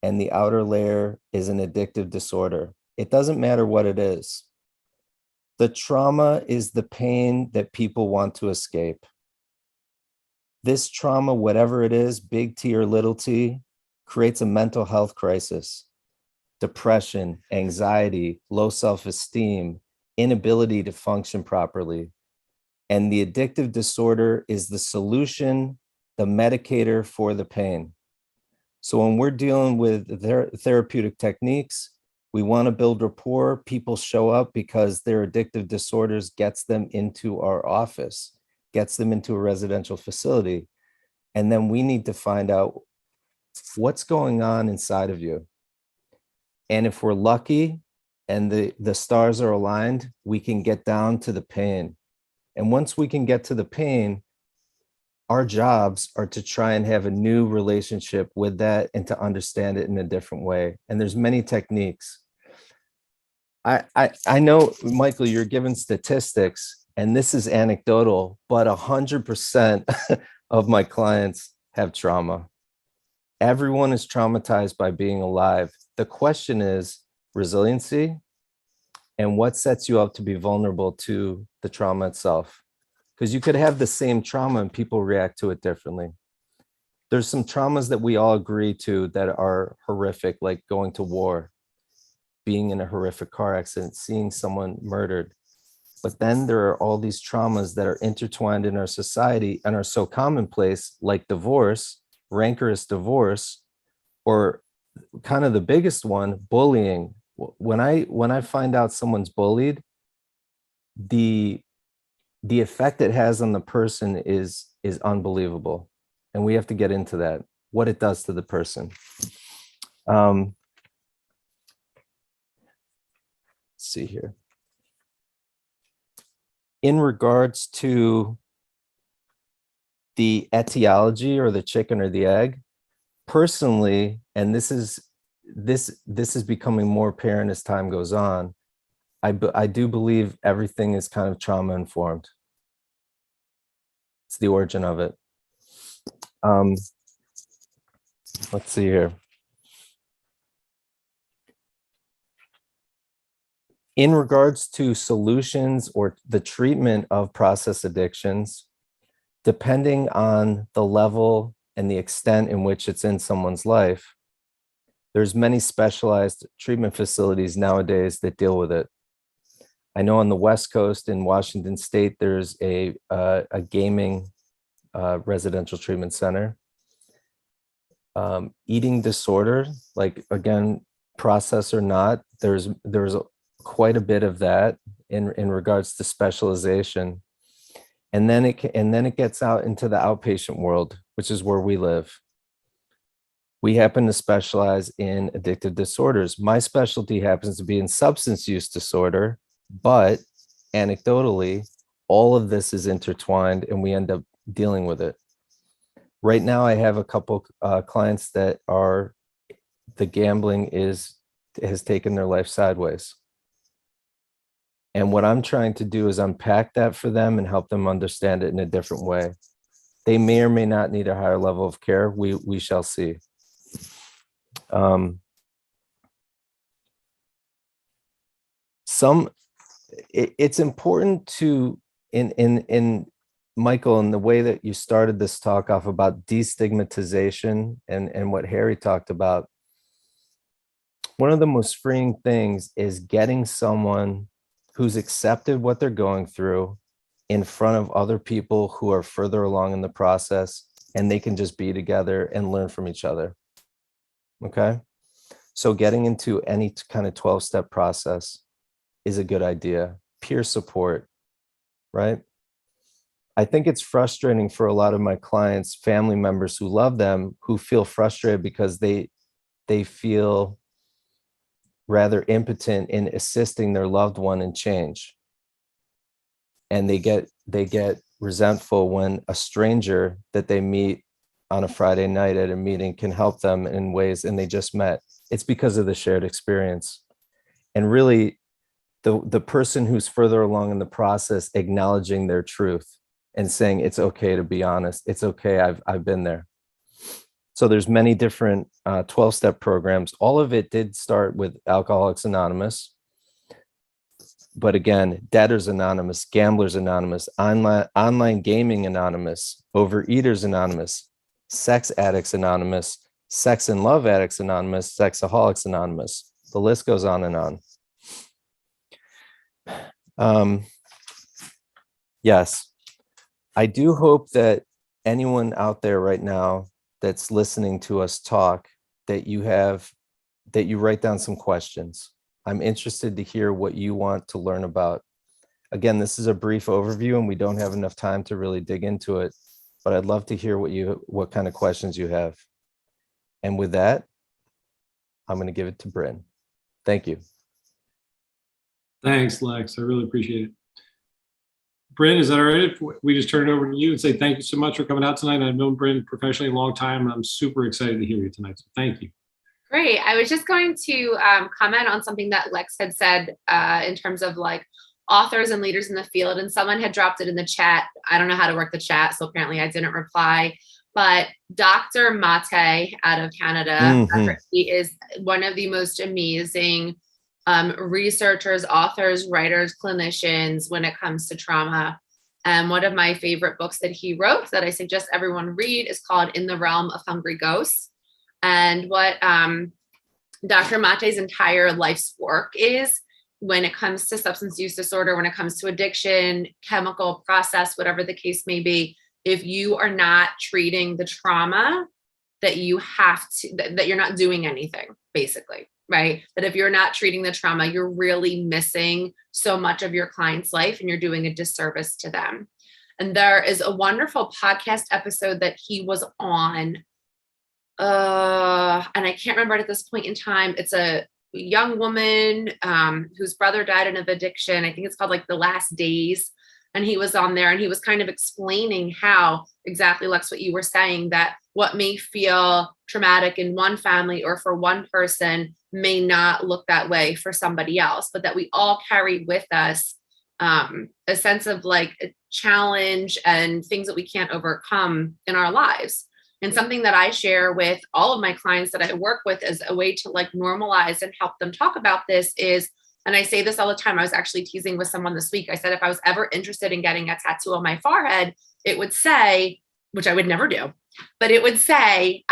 and the outer layer is an addictive disorder. It doesn't matter what it is. The trauma is the pain that people want to escape. This trauma, whatever it is, big T or little t, creates a mental health crisis. Depression, anxiety, low self-esteem, inability to function properly. And the addictive disorder is the solution, the medicator for the pain. So when we're dealing with therapeutic techniques, we want to build rapport. People show up because their addictive disorders gets them into our office, gets them into a residential facility. And then we need to find out what's going on inside of you. And if we're lucky and the stars are aligned, we can get down to the pain. And once we can get to the pain, our jobs are to try and have a new relationship with that and to understand it in a different way. And there's many techniques. I know, Michael, you're given statistics, and this is anecdotal, but 100% of my clients have trauma. Everyone is traumatized by being alive. The question is resiliency and what sets you up to be vulnerable to the trauma itself. Because you could have the same trauma and people react to it differently. There's some traumas that we all agree to that are horrific, like going to war, being in a horrific car accident, seeing someone murdered. But then there are all these traumas that are intertwined in our society and are so commonplace, like divorce, rancorous divorce, or kind of the biggest one, bullying. When I find out someone's bullied, the effect it has on the person is unbelievable. And we have to get into that, what it does to the person. Let's see here. In regards to the etiology, or the chicken or the egg, personally, and this is becoming more apparent as time goes on, I do believe everything is kind of trauma informed. It's the origin of it. Let's see here. In regards to solutions or the treatment of process addictions, depending on the level and the extent in which it's in someone's life, There's many specialized treatment facilities nowadays that deal with it. I know on the West Coast in Washington State, there's a gaming residential treatment center. Eating disorder, like again, process or not, there's quite a bit of that in regards to specialization. And then it gets out into the outpatient world, which is where we live. We happen to specialize in addictive disorders. My specialty happens to be in substance use disorder, but anecdotally, all of this is intertwined and we end up dealing with it. Right now, I have a couple clients that are, the gambling has taken their life sideways. And what I'm trying to do is unpack that for them and help them understand it in a different way. They may or may not need a higher level of care. We shall see. It's important to, in Michael, in the way that you started this talk off about destigmatization and what Harry talked about, one of the most freeing things is getting someone who's accepted what they're going through in front of other people who are further along in the process, and they can just be together and learn from each other. Okay. So getting into any kind of 12-step process is a good idea. Peer support, right? I think it's frustrating for a lot of my clients, family members who love them, who feel frustrated because they feel rather impotent in assisting their loved one in change. And they get resentful when a stranger that they meet on a Friday night at a meeting can help them in ways, and they just met. It's because of the shared experience. And really, the person who's further along in the process acknowledging their truth and saying, it's okay to be honest. It's okay, I've been there. So there's many different 12-step programs. All of it did start with Alcoholics Anonymous. But again, Debtors Anonymous, Gamblers Anonymous, Online Gaming Anonymous, Overeaters Anonymous, Sex Addicts Anonymous, Sex and Love Addicts Anonymous, Sexaholics Anonymous. The list goes on and on. Yes, I do hope that anyone out there right now that's listening to us talk, that you write down some questions. I'm interested to hear what you want to learn about. Again, this is a brief overview and we don't have enough time to really dig into it, but I'd love to hear what kind of questions you have. And with that, I'm going to give it to Bryn. Thank you. Thanks, Lex. I really appreciate it. Bryn, is that all right if we just turn it over to you and say thank you so much for coming out tonight? I've known Bryn professionally a long time, and I'm super excited to hear you tonight. So thank you. Great. I was just going to comment on something that Lex had said in terms of like authors and leaders in the field, and someone had dropped it in the chat. I don't know how to work the chat, so apparently I didn't reply. But Dr. Mate out of Canada, he is one of the most amazing researchers, authors, writers, clinicians when it comes to trauma. And one of my favorite books that he wrote that I suggest everyone read is called In the Realm of Hungry Ghosts. And what Dr. Mate's entire life's work is when it comes to substance use disorder, when it comes to addiction, chemical process, whatever the case may be, if you are not treating the trauma, that you have to, that you're not doing anything, basically. Right? That if you're not treating the trauma, you're really missing so much of your client's life and you're doing a disservice to them. And there is a wonderful podcast episode that he was on. And I can't remember it at this point in time. It's a young woman whose brother died of addiction. I think it's called like The Last Days. And he was on there and he was kind of explaining how exactly, Lex, what you were saying, that what may feel traumatic in one family or for one person may not look that way for somebody else, but that we all carry with us a sense of like a challenge and things that we can't overcome in our lives. And something that I share with all of my clients that I work with as a way to like normalize and help them talk about this is, and I say this all the time, I was actually teasing with someone this week. I said, if I was ever interested in getting a tattoo on my forehead, it would say, which I would never do, but it would say,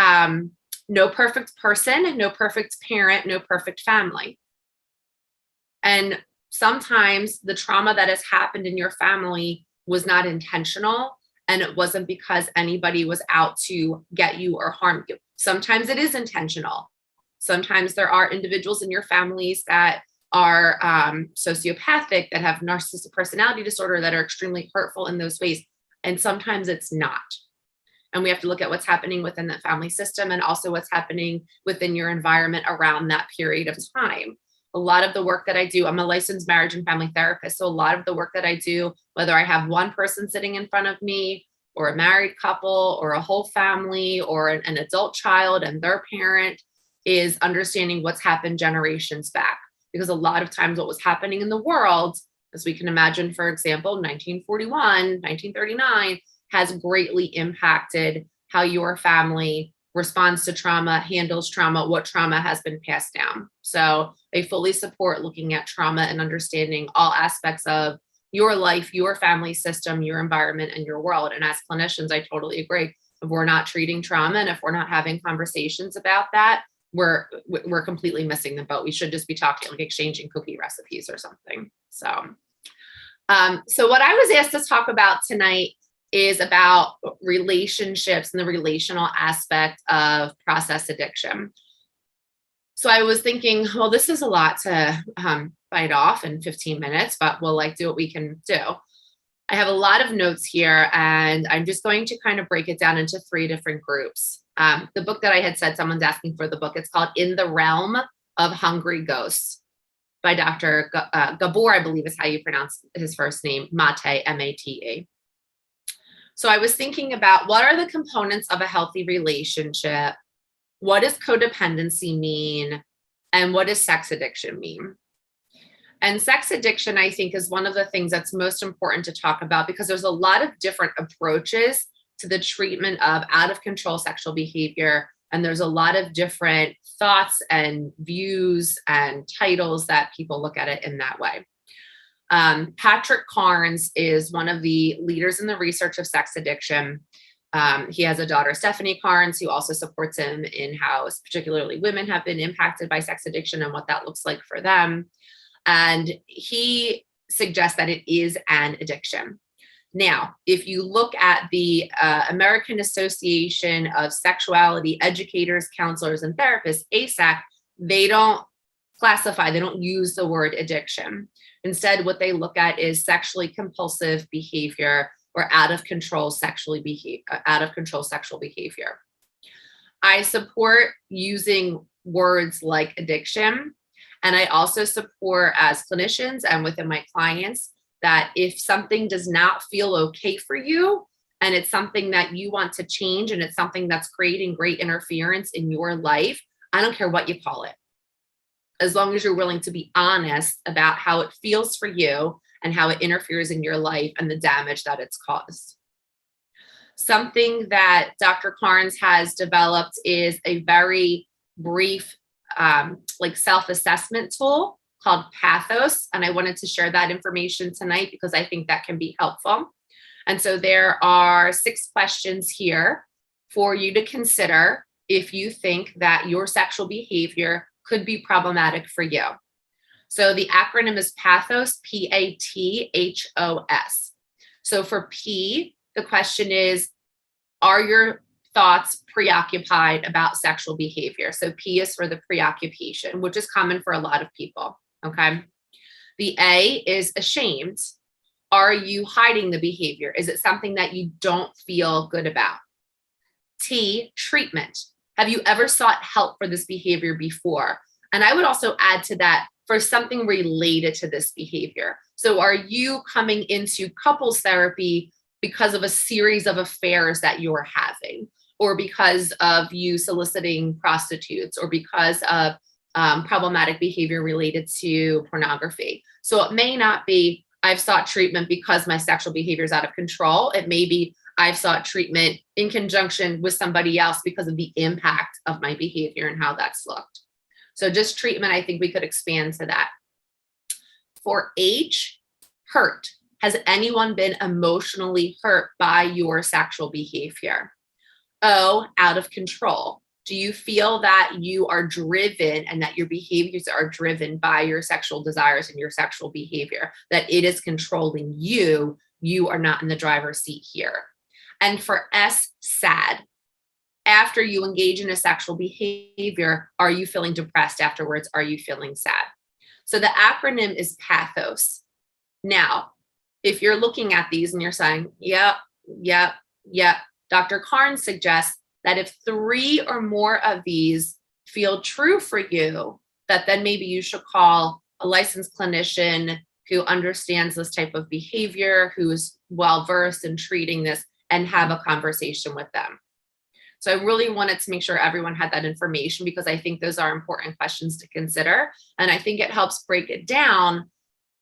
no perfect person, no perfect parent, no perfect family. And sometimes the trauma that has happened in your family was not intentional, and it wasn't because anybody was out to get you or harm you. Sometimes it is intentional. Sometimes there are individuals in your families that are sociopathic, that have narcissistic personality disorder, that are extremely hurtful in those ways. And sometimes it's not. And we have to look at what's happening within the family system, and also what's happening within your environment around that period of time. A lot of the work that I do, I'm a licensed marriage and family therapist. So a lot of the work that I do, whether I have one person sitting in front of me, or a married couple, or a whole family, or an adult child and their parent, is understanding what's happened generations back. Because a lot of times what was happening in the world, as we can imagine, for example, 1941, 1939, has greatly impacted how your family responds to trauma, handles trauma, what trauma has been passed down. So I fully support looking at trauma and understanding all aspects of your life, your family system, your environment, and your world. And as clinicians, I totally agree. If we're not treating trauma, and if we're not having conversations about that, we're completely missing the boat. We should just be talking, like exchanging cookie recipes or something. So what I was asked to talk about tonight is about relationships and the relational aspect of process addiction. So I was thinking, well, this is a lot to bite off in 15 minutes, but we'll do what we can do. I have a lot of notes here, and I'm just going to kind of break it down into 3 different groups. The book that I had said, someone's asking for the book. It's called In the Realm of Hungry Ghosts by Dr. Gabor, I believe is how you pronounce his first name, Mate, M-A-T-E. So I was thinking about, what are the components of a healthy relationship? What does codependency mean? And what does sex addiction mean? And sex addiction, I think, is one of the things that's most important to talk about, because there's a lot of different approaches to the treatment of out of control sexual behavior. And there's a lot of different thoughts and views and titles that people look at it in that way. Patrick Carnes is one of the leaders in the research of sex addiction. He has a daughter, Stephanie Carnes, who also supports him in how particularly women have been impacted by sex addiction and what that looks like for them. And he suggests that it is an addiction. Now, if you look at the American Association of Sexuality Educators, Counselors, and Therapists, ASAC, they don't classify, they don't use the word addiction. Instead, what they look at is sexually compulsive behavior, or out of control sexual behavior. I support using words like addiction. And I also support, as clinicians and within my clients, that if something does not feel okay for you, and it's something that you want to change, and it's something that's creating great interference in your life, I don't care what you call it. As long as you're willing to be honest about how it feels for you and how it interferes in your life and the damage that it's caused. Something that Dr. Carnes has developed is a very brief self-assessment tool called Pathos. And I wanted to share that information tonight because I think that can be helpful. And so there are 6 questions here for you to consider if you think that your sexual behavior could be problematic for you. So the acronym is Pathos, P-A-T-H-O-S. So for P, the question is, are your thoughts preoccupied about sexual behavior? So P is for the preoccupation, which is common for a lot of people, okay? The A is ashamed. Are you hiding the behavior? Is it something that you don't feel good about? T, treatment. Have you ever sought help for this behavior before? And I would also add to that, for something related to this behavior. So are you coming into couples therapy because of a series of affairs that you're having, or because of you soliciting prostitutes, or because of problematic behavior related to pornography? So it may not be, I've sought treatment because my sexual behavior is out of control. It may be, I've sought treatment in conjunction with somebody else because of the impact of my behavior and how that's looked. So just treatment, I think we could expand to that. For H, hurt. Has anyone been emotionally hurt by your sexual behavior? O, out of control. Do you feel that you are driven and that your behaviors are driven by your sexual desires and your sexual behavior, that it is controlling you? You are not in the driver's seat here. And for S, sad. After you engage in a sexual behavior, are you feeling depressed afterwards? Are you feeling sad? So the acronym is pathos. Now, if you're looking at these and you're saying, yep, Dr. Carnes suggests that if 3 or more of these feel true for you, that then maybe you should call a licensed clinician who understands this type of behavior, who's well-versed in treating this, and have a conversation with them. So I really wanted to make sure everyone had that information, because I think those are important questions to consider. And I think it helps break it down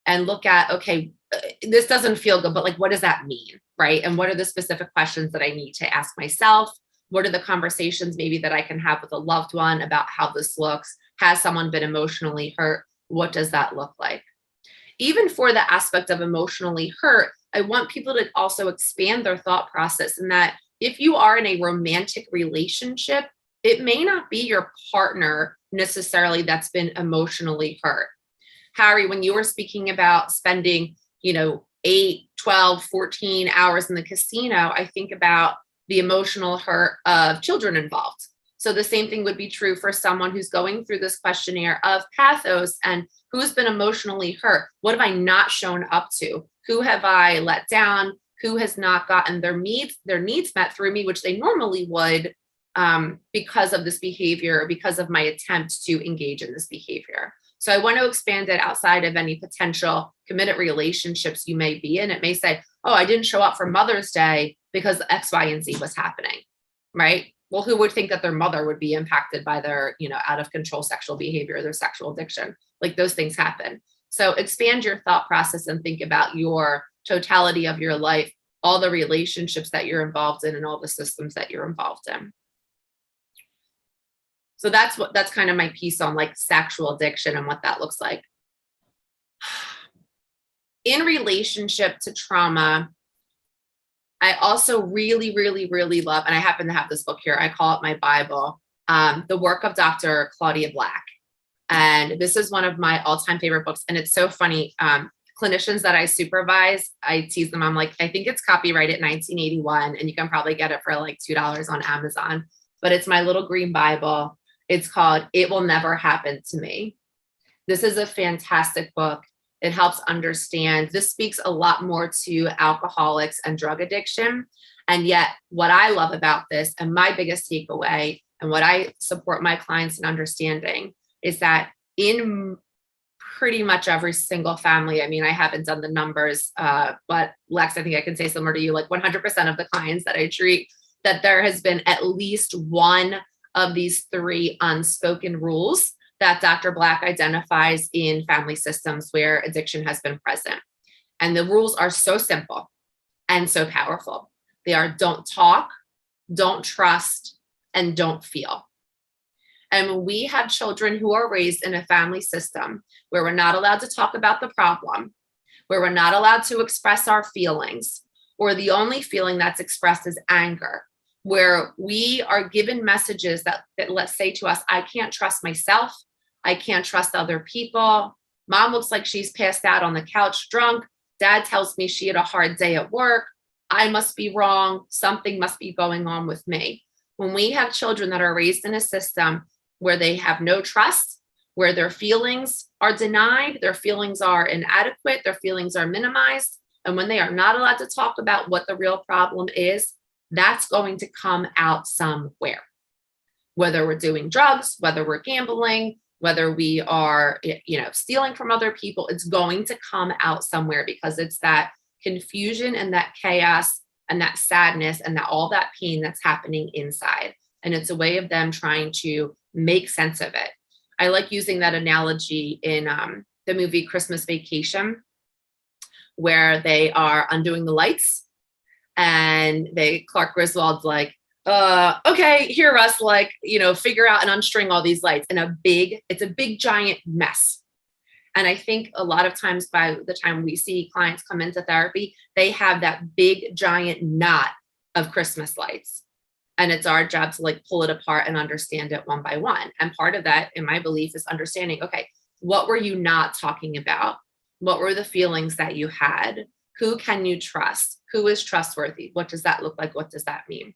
and look at, okay, this doesn't feel good, but like, what does that mean, right? And what are the specific questions that I need to ask myself? What are the conversations maybe that I can have with a loved one about how this looks? Has someone been emotionally hurt? What does that look like? Even for the aspect of emotionally hurt, I want people to also expand their thought process, in that if you are in a romantic relationship, it may not be your partner necessarily that's been emotionally hurt. Harry, when you were speaking about spending, 8, 12, 14 hours in the casino, I think about the emotional hurt of children involved. So the same thing would be true for someone who's going through this questionnaire of pathos and who's been emotionally hurt. What have I not shown up to? Who have I let down? Who has not gotten their needs met through me, which they normally would, because of this behavior, or because of my attempt to engage in this behavior. So I want to expand it outside of any potential committed relationships you may be in. It may say, oh, I didn't show up for Mother's Day because X, Y, and Z was happening, right? Well, who would think that their mother would be impacted by their, out of control sexual behavior, their sexual addiction? Like, those things happen. So expand your thought process and think about your totality of your life, all the relationships that you're involved in, and all the systems that you're involved in. So that's kind of my piece on like sexual addiction and what that looks like. In relationship to trauma, I also really, really, really love, and I happen to have this book here, I call it my Bible, the work of Dr. Claudia Black. And this is one of my all-time favorite books. And it's so funny. Clinicians that I supervise, I tease them. I'm like, I think it's copyrighted 1981, and you can probably get it for like $2 on Amazon. But it's my little green Bible. It's called It Will Never Happen to Me. This is a fantastic book. It helps understand. This speaks a lot more to alcoholics and drug addiction. And yet, what I love about this, and my biggest takeaway, and what I support my clients in understanding, is that in pretty much every single family, I mean, I haven't done the numbers, but Lex, I think I can say similar to you, like 100% of the clients that I treat, that there has been at least one of these 3 unspoken rules that Dr. Black identifies in family systems where addiction has been present. And the rules are so simple and so powerful. They are: don't talk, don't trust, and don't feel. And when we have children who are raised in a family system where we're not allowed to talk about the problem, where we're not allowed to express our feelings, or the only feeling that's expressed is anger, where we are given messages that let's say to us, I can't trust myself, I can't trust other people, mom looks like she's passed out on the couch drunk, dad tells me she had a hard day at work, I must be wrong, something must be going on with me. When we have children that are raised in a system where they have no trust, where their feelings are denied, their feelings are inadequate, their feelings are minimized, and when they are not allowed to talk about what the real problem is, that's going to come out somewhere. Whether we're doing drugs, whether we're gambling, whether we are, stealing from other people, it's going to come out somewhere, because it's that confusion and that chaos and that sadness and that all that pain that's happening inside. And it's a way of them trying to make sense of it. I like using that analogy in the movie Christmas Vacation, where they are undoing the lights. And Clark Griswold's like, okay, here, Russ, figure out and unstring all these lights. And it's a big, giant mess. And I think a lot of times by the time we see clients come into therapy, they have that big, giant knot of Christmas lights. And it's our job to like pull it apart and understand it one by one. And part of that, in my belief, is understanding, okay, what were you not talking about? What were the feelings that you had? Who can you trust? Who is trustworthy? What does that look like? What does that mean?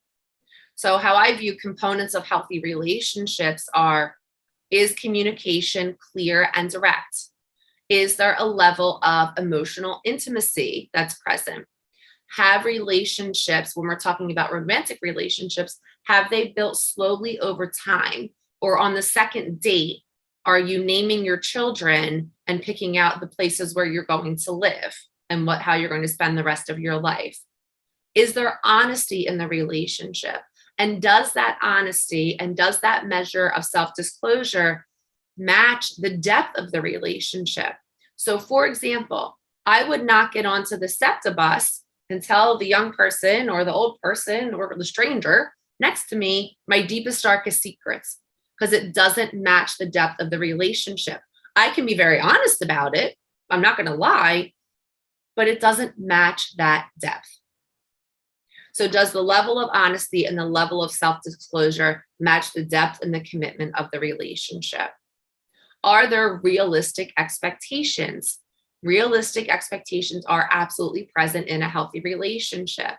So how I view components of healthy relationships are, is communication clear and direct? Is there a level of emotional intimacy that's present? Have relationships, when we're talking about romantic relationships, have they built slowly over time? Or on the second date, are you naming your children and picking out the places where you're going to live and how you're going to spend the rest of your life? Is there honesty in the relationship? And does that honesty and does that measure of self-disclosure match the depth of the relationship? So for example, I would not get onto the SEPTA bus and tell the young person or the old person or the stranger next to me my deepest, darkest secrets, because it doesn't match the depth of the relationship. I can be very honest about it. I'm not going to lie, but it doesn't match that depth. So does the level of honesty and the level of self-disclosure match the depth and the commitment of the relationship? Are there realistic expectations? Realistic expectations are absolutely present in a healthy relationship.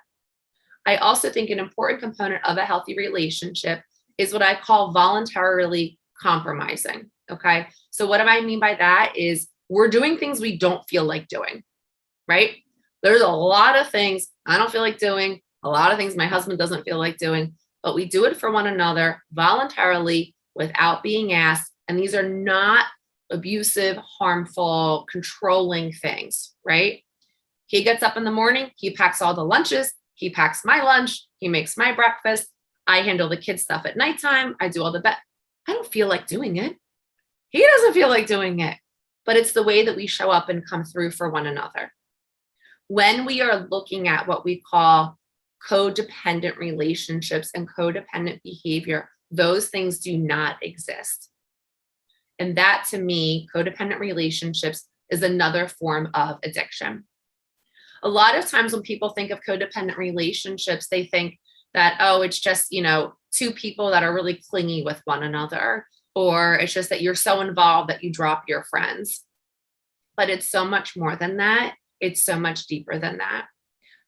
I also think an important component of a healthy relationship is what I call voluntarily compromising. Okay. So what do I mean by that is we're doing things we don't feel like doing, right? There's a lot of things I don't feel like doing, a lot of things my husband doesn't feel like doing, but we do it for one another voluntarily without being asked. And these are not abusive, harmful, controlling things, right? He gets up in the morning, he packs all the lunches, he packs my lunch, he makes my breakfast, I handle the kids' stuff at nighttime, I do all the bed. I don't feel like doing it. He doesn't feel like doing it, but it's the way that we show up and come through for one another. When we are looking at what we call codependent relationships and codependent behavior, those things do not exist. And that, to me, codependent relationships is another form of addiction. A lot of times when people think of codependent relationships, they think that, oh, it's just, two people that are really clingy with one another, or it's just that you're so involved that you drop your friends. But it's so much more than that. It's so much deeper than that.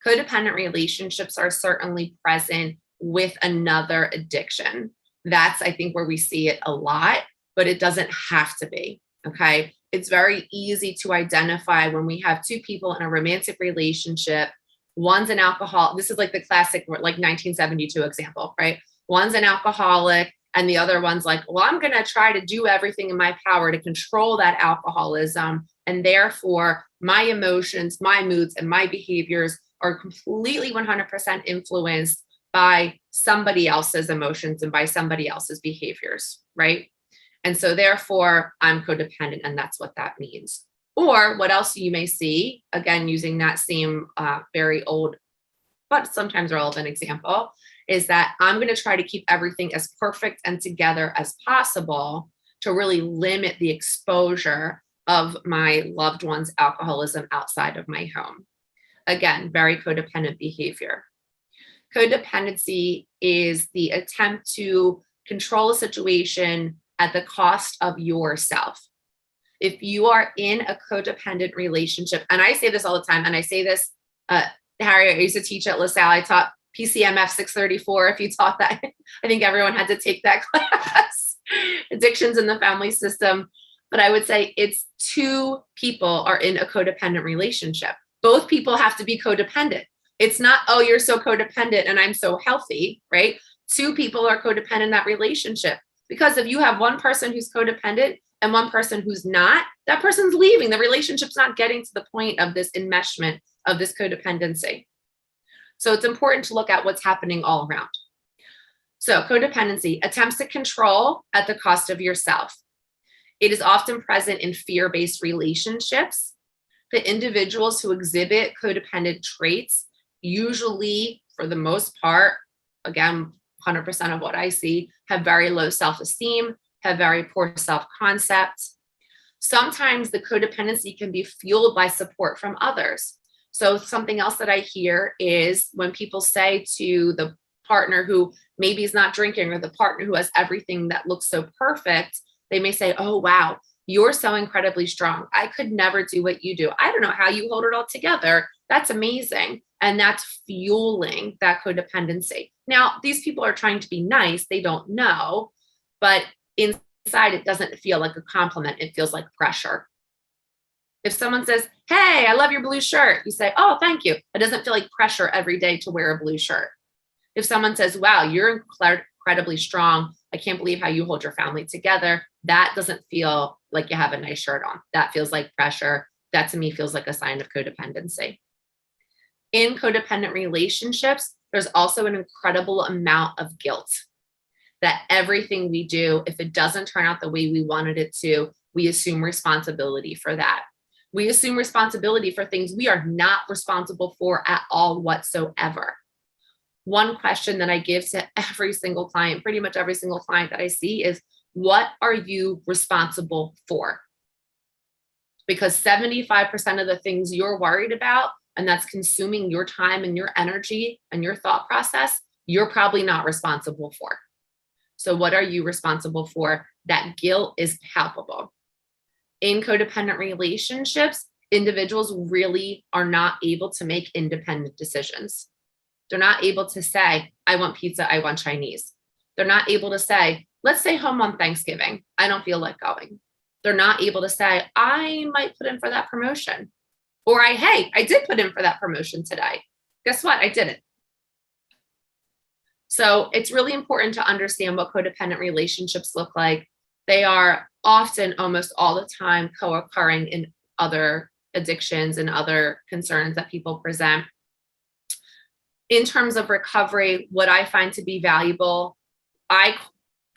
Codependent relationships are certainly present with another addiction. That's, I think, where we see it a lot, but it doesn't have to be, okay? It's very easy to identify when we have two people in a romantic relationship. One's an alcoholic. This is like the classic, like 1972 example, right? One's an alcoholic and the other one's like, well, I'm going to try to do everything in my power to control that alcoholism. And therefore, my emotions, my moods, and my behaviors are completely 100% influenced by somebody else's emotions and by somebody else's behaviors, right? And so therefore, I'm codependent, and that's what that means. Or what else you may see, again, using that same very old, but sometimes relevant example, is that I'm going to try to keep everything as perfect and together as possible to really limit the exposure of my loved one's alcoholism outside of my home. Again, very codependent behavior. Codependency is the attempt to control a situation at the cost of yourself. If you are in a codependent relationship, and I say this all the time, and I say this, Harry, I used to teach at LaSalle. I taught PCMF 634. If you taught that, I think everyone had to take that class, addictions in the family system. But I would say it's two people are in a codependent relationship. Both people have to be codependent. It's not, oh, you're so codependent and I'm so healthy, right? Two people are codependent in that relationship. Because if you have one person who's codependent and one person who's not, that person's leaving. The relationship's not getting to the point of this enmeshment of this codependency. So it's important to look at what's happening all around. So codependency, attempts to control at the cost of yourself. It is often present in fear-based relationships. The individuals who exhibit codependent traits usually, for the most part, again, 100% of what I see, have very low self-esteem, have very poor self-concept. Sometimes the codependency can be fueled by support from others. So something else that I hear is when people say to partner who maybe is not drinking, or the partner who has everything that looks so perfect, they may say, oh, wow, you're so incredibly strong. I could never do what you do. I don't know how you hold it all together. That's amazing. And that's fueling that codependency. Now, these people are trying to be nice. They don't know, but inside it doesn't feel like a compliment. It feels like pressure. If someone says, hey, I love your blue shirt, you say, oh, thank you. It doesn't feel like pressure every day to wear a blue shirt. If someone says, wow, you're incredibly strong, I can't believe how you hold your family together, that doesn't feel like you have a nice shirt on. That feels like pressure. That to me feels like a sign of codependency. In codependent relationships, there's also an incredible amount of guilt that everything we do, if it doesn't turn out the way we wanted it to, we assume responsibility for that. We assume responsibility for things we are not responsible for at all whatsoever. One question that I give to every single client, pretty much every single client that I see, is what are you responsible for? Because 75% of the things you're worried about, and that's consuming your time and your energy and your thought process, you're probably not responsible for. So what are you responsible for? That guilt is palpable. In codependent relationships, individuals really are not able to make independent decisions. They're not able to say, I want pizza, I want Chinese. They're not able to say, let's stay home on Thanksgiving. I don't feel like going. They're not able to say, I might put in for that promotion. Or hey, I did put in for that promotion today. Guess what? I didn't. So it's really important to understand what codependent relationships look like. They are often, almost all the time, co-occurring in other addictions and other concerns that people present. In terms of recovery, what I find to be valuable, I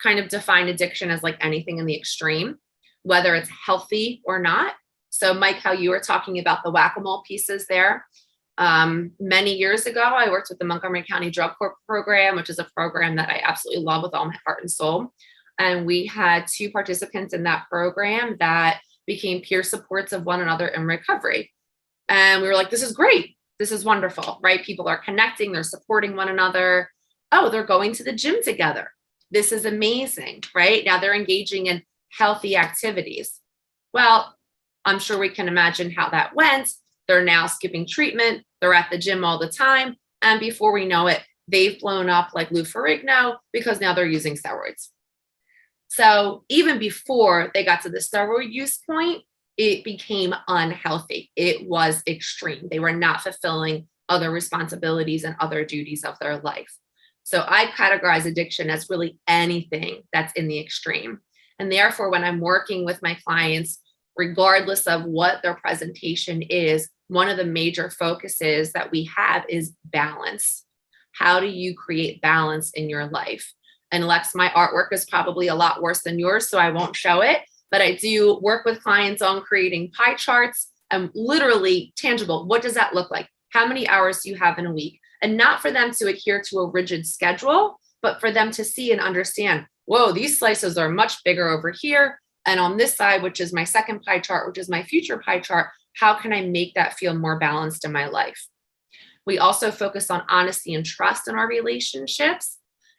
kind of define addiction as like anything in the extreme, whether it's healthy or not. So Mike, how you were talking about the whack-a-mole pieces there. Many years ago, I worked with the Montgomery County Drug Court program, which is a program that I absolutely love with all my heart and soul. And we had 2 participants in that program that became peer supports of one another in recovery. And we were like, this is great. This is wonderful, right? People are connecting, they're supporting one another. Oh, they're going to the gym together. This is amazing, right? Now they're engaging in healthy activities. Well, I'm sure we can imagine how that went. They're now skipping treatment. They're at the gym all the time. And before we know it, they've blown up like Lou Ferrigno because now they're using steroids. So even before they got to the steroid use point, it became unhealthy. It was extreme. They were not fulfilling other responsibilities and other duties of their life. So I categorize addiction as really anything that's in the extreme. And therefore, when I'm working with my clients, regardless of what their presentation is, one of the major focuses that we have is balance. How do you create balance in your life? And Lex, my artwork is probably a lot worse than yours, so I won't show it. But I do work with clients on creating pie charts and literally tangible. What does that look like? How many hours do you have in a week? And not for them to adhere to a rigid schedule, but for them to see and understand, whoa, these slices are much bigger over here. And on this side, which is my second pie chart, which is my future pie chart, how can I make that feel more balanced in my life? We also focus on honesty and trust in our relationships.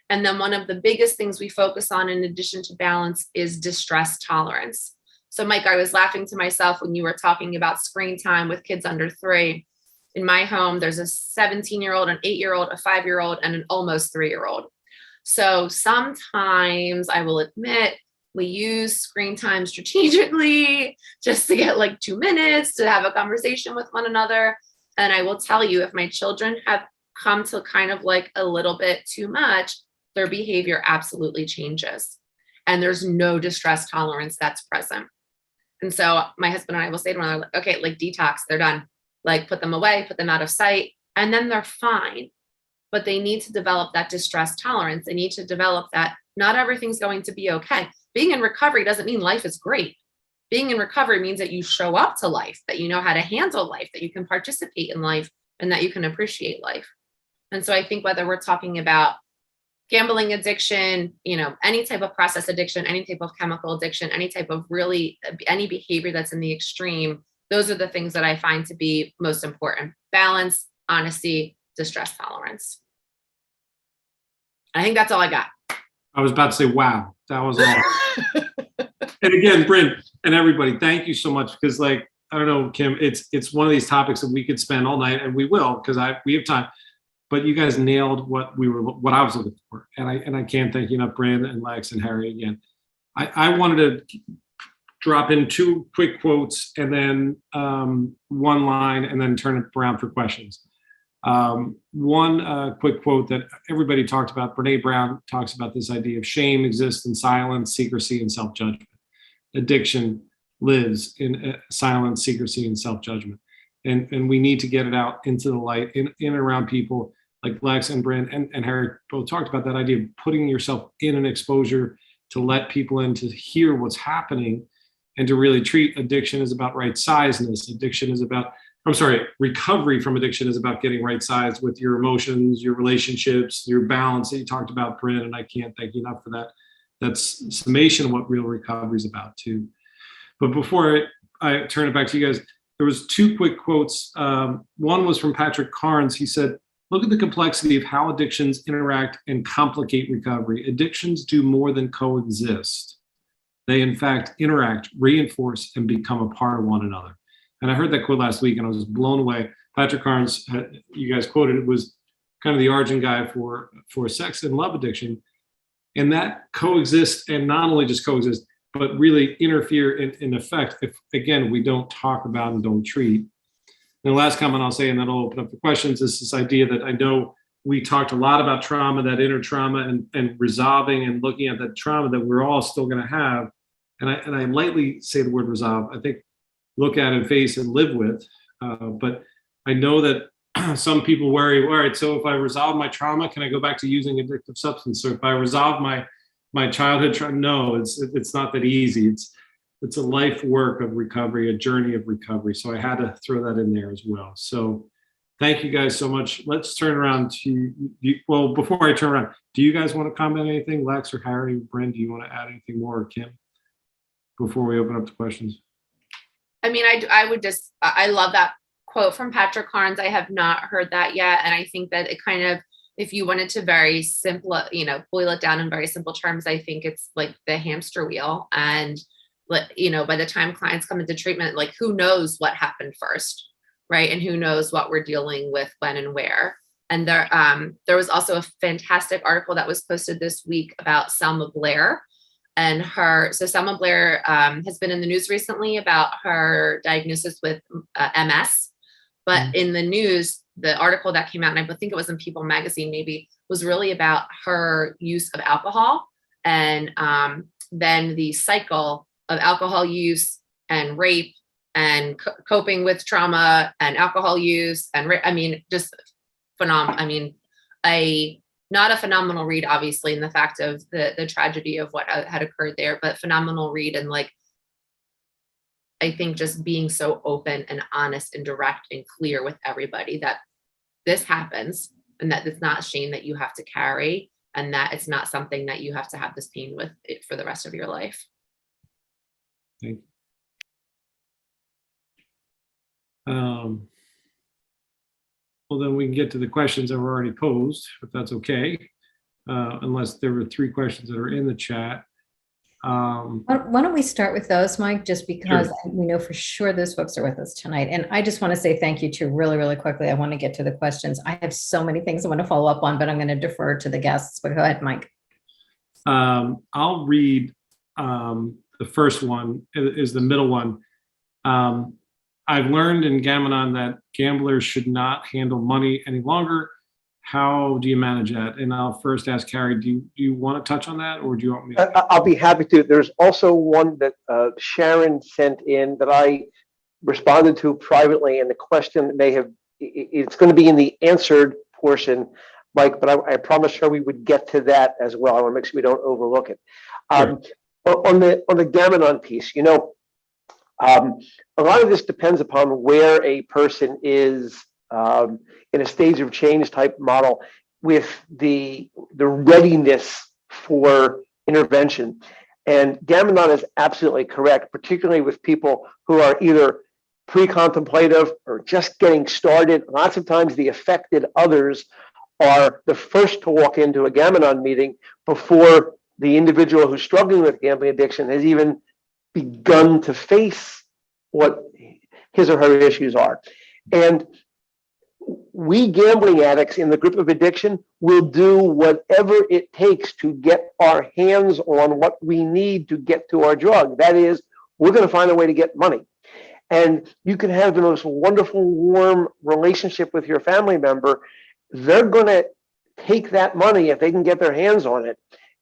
And then one of the biggest things we focus on in addition to balance is distress tolerance. So Mike, I was laughing to myself when you were talking about screen time with kids under 3. In my home, there's a 17-year-old, an 8-year-old, a 5-year-old, and an almost 3-year-old. So sometimes I will admit we use screen time strategically just to get like 2 minutes to have a conversation with one another. And I will tell you, if my children have come to kind of like a little bit too much, their behavior absolutely changes. And there's no distress tolerance that's present. And so my husband and I will say to one another, okay, like detox, they're done. Like put them away, put them out of sight, and then they're fine. But they need to develop that distress tolerance. They need to develop that not everything's going to be okay. Being in recovery doesn't mean life is great. Being in recovery means that you show up to life, that you know how to handle life, that you can participate in life, and that you can appreciate life. And so I think whether we're talking about gambling addiction, any type of process addiction, any type of chemical addiction, any type of really any behavior that's in the extreme, those are the things that I find to be most important. Balance, honesty, distress tolerance. I think that's all I got. I was about to say, wow, that was all. And again, Bryn and everybody, thank you so much, because like, I don't know, Kim, it's one of these topics that we could spend all night, and we will, because we have time. But you guys nailed what I was looking for, and I can't thank you enough, Bryn and Lex and Harry again. I wanted to drop in 2 quick quotes and then 1 line, and then turn it around for questions. One quick quote that everybody talked about, Brene Brown talks about this idea of shame exists in silence, secrecy, and self-judgment. Addiction lives in silence, secrecy, and self-judgment. And we need to get it out into the light, in and around people like Lex and Bryn and Harry both talked about, that idea of putting yourself in an exposure to let people in, to hear what's happening, and to really treat addiction is about right sizeness. Recovery from addiction is about getting right sized with your emotions, your relationships, your balance that you talked about, Bryn, and I can't thank you enough for that. That's summation of what real recovery is about too. But before I turn it back to you guys, there was 2 quick quotes. One was from Patrick Carnes. He said, look at the complexity of how addictions interact and complicate recovery. Addictions do more than coexist. They, in fact, interact, reinforce, and become a part of one another. And I heard that quote last week, and I was blown away. Patrick Carnes, you guys quoted, it was kind of the origin guy for sex and love addiction. And that coexist, and not only just coexist, but really interfere in effect if, again, we don't talk about and don't treat. And the last comment I'll say, and then I'll open up for questions, is this idea that I know we talked a lot about trauma, that inner trauma, and resolving and looking at that trauma that we're all still going to have. And I lightly say the word resolve. I think look at and face and live with. But I know that some people worry, all right, so if I resolve my trauma, can I go back to using addictive substance? So if I resolve my childhood trauma, no, it's not that easy. It's a life work of recovery, a journey of recovery. So I had to throw that in there as well. So thank you guys so much. Let's turn around to you. Well, before I turn around, do you guys want to comment on anything? Lex or Harry, Bryn, do you want to add anything more, or Kim, before we open up to questions? I mean, I love that quote from Patrick Carnes. I have not heard that yet. And I think that it kind of, if you wanted to very simple, boil it down in very simple terms, I think it's like the hamster wheel. And, by the time clients come into treatment, like, who knows what happened first, right? And who knows what we're dealing with when and where. And there was also a fantastic article that was posted this week about Selma Blair. And so Selma Blair has been in the news recently about her diagnosis with MS. But in the news, the article that came out, and I think it was in People magazine maybe, was really about her use of alcohol, and then the cycle of alcohol use and rape and coping with trauma and alcohol use. And just phenomenal. Not a phenomenal read, obviously, in the fact of the tragedy of what had occurred there, but phenomenal read. And I think just being so open and honest and direct and clear with everybody that this happens, and that it's not shame that you have to carry, and that it's not something that you have to have this pain with it for the rest of your life. Thank you. Well, then we can get to the questions that were already posed, if that's okay, unless there were 3 questions that are in the chat. Why don't we start with those, Mike, just because we know for sure those folks are with us tonight. And I just want to say thank you to really, really quickly. I want to get to the questions. I have so many things I want to follow up on, but I'm going to defer to the guests. But go ahead, Mike. I'll read the first one, is the middle one. I've learned in Gamanon that gamblers should not handle money any longer. How do you manage that? And I'll first ask Harry, do you want to touch on that, or do you want me to? I'll be happy to. There's also one that Sharon sent in that I responded to privately, and the question it's going to be in the answered portion, Mike, but I promised her we would get to that as well. I want to make sure we don't overlook it. Sure. On the Gamanon piece, a lot of this depends upon where a person is in a stage of change type model with the readiness for intervention. And Gamanon is absolutely correct, particularly with people who are either pre-contemplative or just getting started. Lots of times the affected others are the first to walk into a Gam-Anon meeting before the individual who's struggling with gambling addiction has even begun to face what his or her issues are. And we gambling addicts in the group of addiction will do whatever it takes to get our hands on what we need to get to our drug. That is, we're going to find a way to get money. And you can have the most wonderful, warm relationship with your family member. They're going to take that money if they can get their hands on it,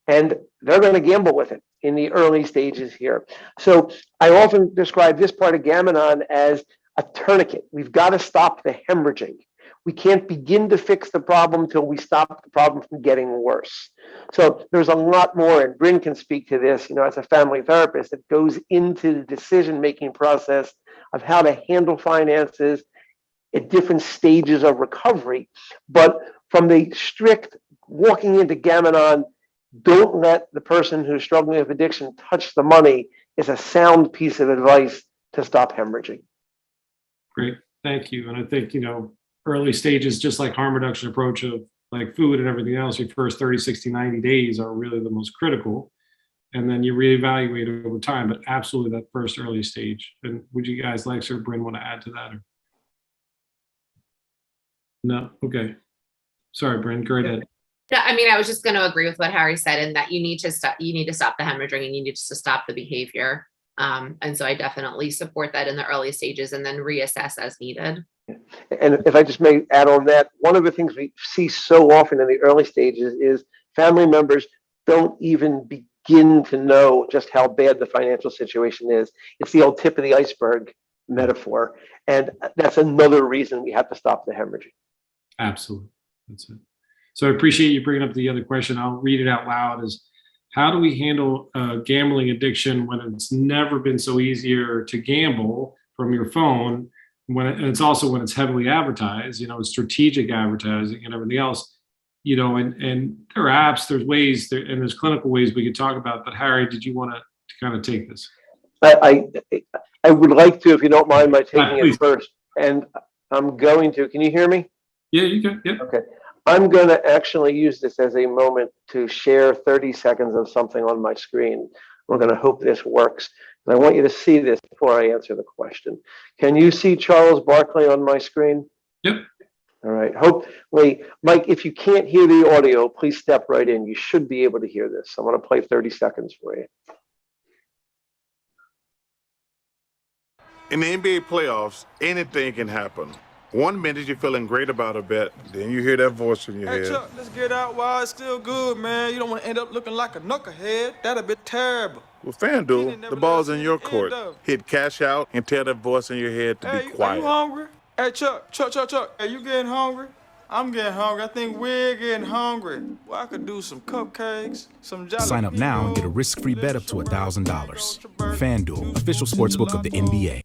and they're going to gamble with it in the early stages here. So I often describe this part of Gam-Anon as a tourniquet. We've got to stop the hemorrhaging. We can't begin to fix the problem till we stop the problem from getting worse. So there's a lot more, and Bryn can speak to this, as a family therapist, that goes into the decision-making process of how to handle finances at different stages of recovery. But from the strict walking into Gam-Anon, don't let the person who's struggling with addiction touch the money, is a sound piece of advice to stop hemorrhaging. Great. Thank you. And I think, early stages, just like harm reduction approach of like food and everything else, your first 30, 60, 90 days are really the most critical. And then you reevaluate over time, but absolutely that first early stage. And would you guys, Lex or Bryn, want to add to that? Or? No? Okay. Sorry, Bryn, go ahead. No, I mean, I was just going to agree with what Harry said, in that you need to stop the hemorrhaging, and you need to stop the behavior. And so I definitely support that in the early stages, and then reassess as needed. And if I just may add on that, one of the things we see so often in the early stages is family members don't even begin to know just how bad the financial situation is. It's the old tip of the iceberg metaphor. And that's another reason we have to stop the hemorrhaging. Absolutely. That's it. So I appreciate you bringing up the other question. I'll read it out loud. Is how do we handle gambling addiction when it's never been so easier to gamble from your phone? And it's also when it's heavily advertised, strategic advertising and everything else, and there are apps, there's ways, and there's clinical ways we could talk about. But Harry, did you want to kind of take this? I would like to, if you don't mind my taking Please. it first. And I'm going to, can you hear me? Yeah, you can. Yeah. Okay. I'm going to actually use this as a moment to share 30 seconds of something on my screen. We're going to hope this works. And I want you to see this before I answer the question. Can you see Charles Barkley on my screen? Yep. All right. Hopefully, Mike, if you can't hear the audio, please step right in. You should be able to hear this. I'm going to play 30 seconds for you. In the NBA playoffs, anything can happen. 1 minute you're feeling great about a bet, then you hear that voice in your head. Hey Chuck, let's get out while it's still good, man. You don't want to end up looking like a knucklehead. That'd be terrible. With FanDuel, the ball's in your court. Hit cash out and tell that voice in your head to be quiet. Are you hungry? Hey Chuck, are you getting hungry? I'm getting hungry. I think we're getting hungry. Well, I could do some cupcakes, some jalapenos. Sign up now and get a risk-free bet up to $1,000. FanDuel, official sportsbook of the NBA.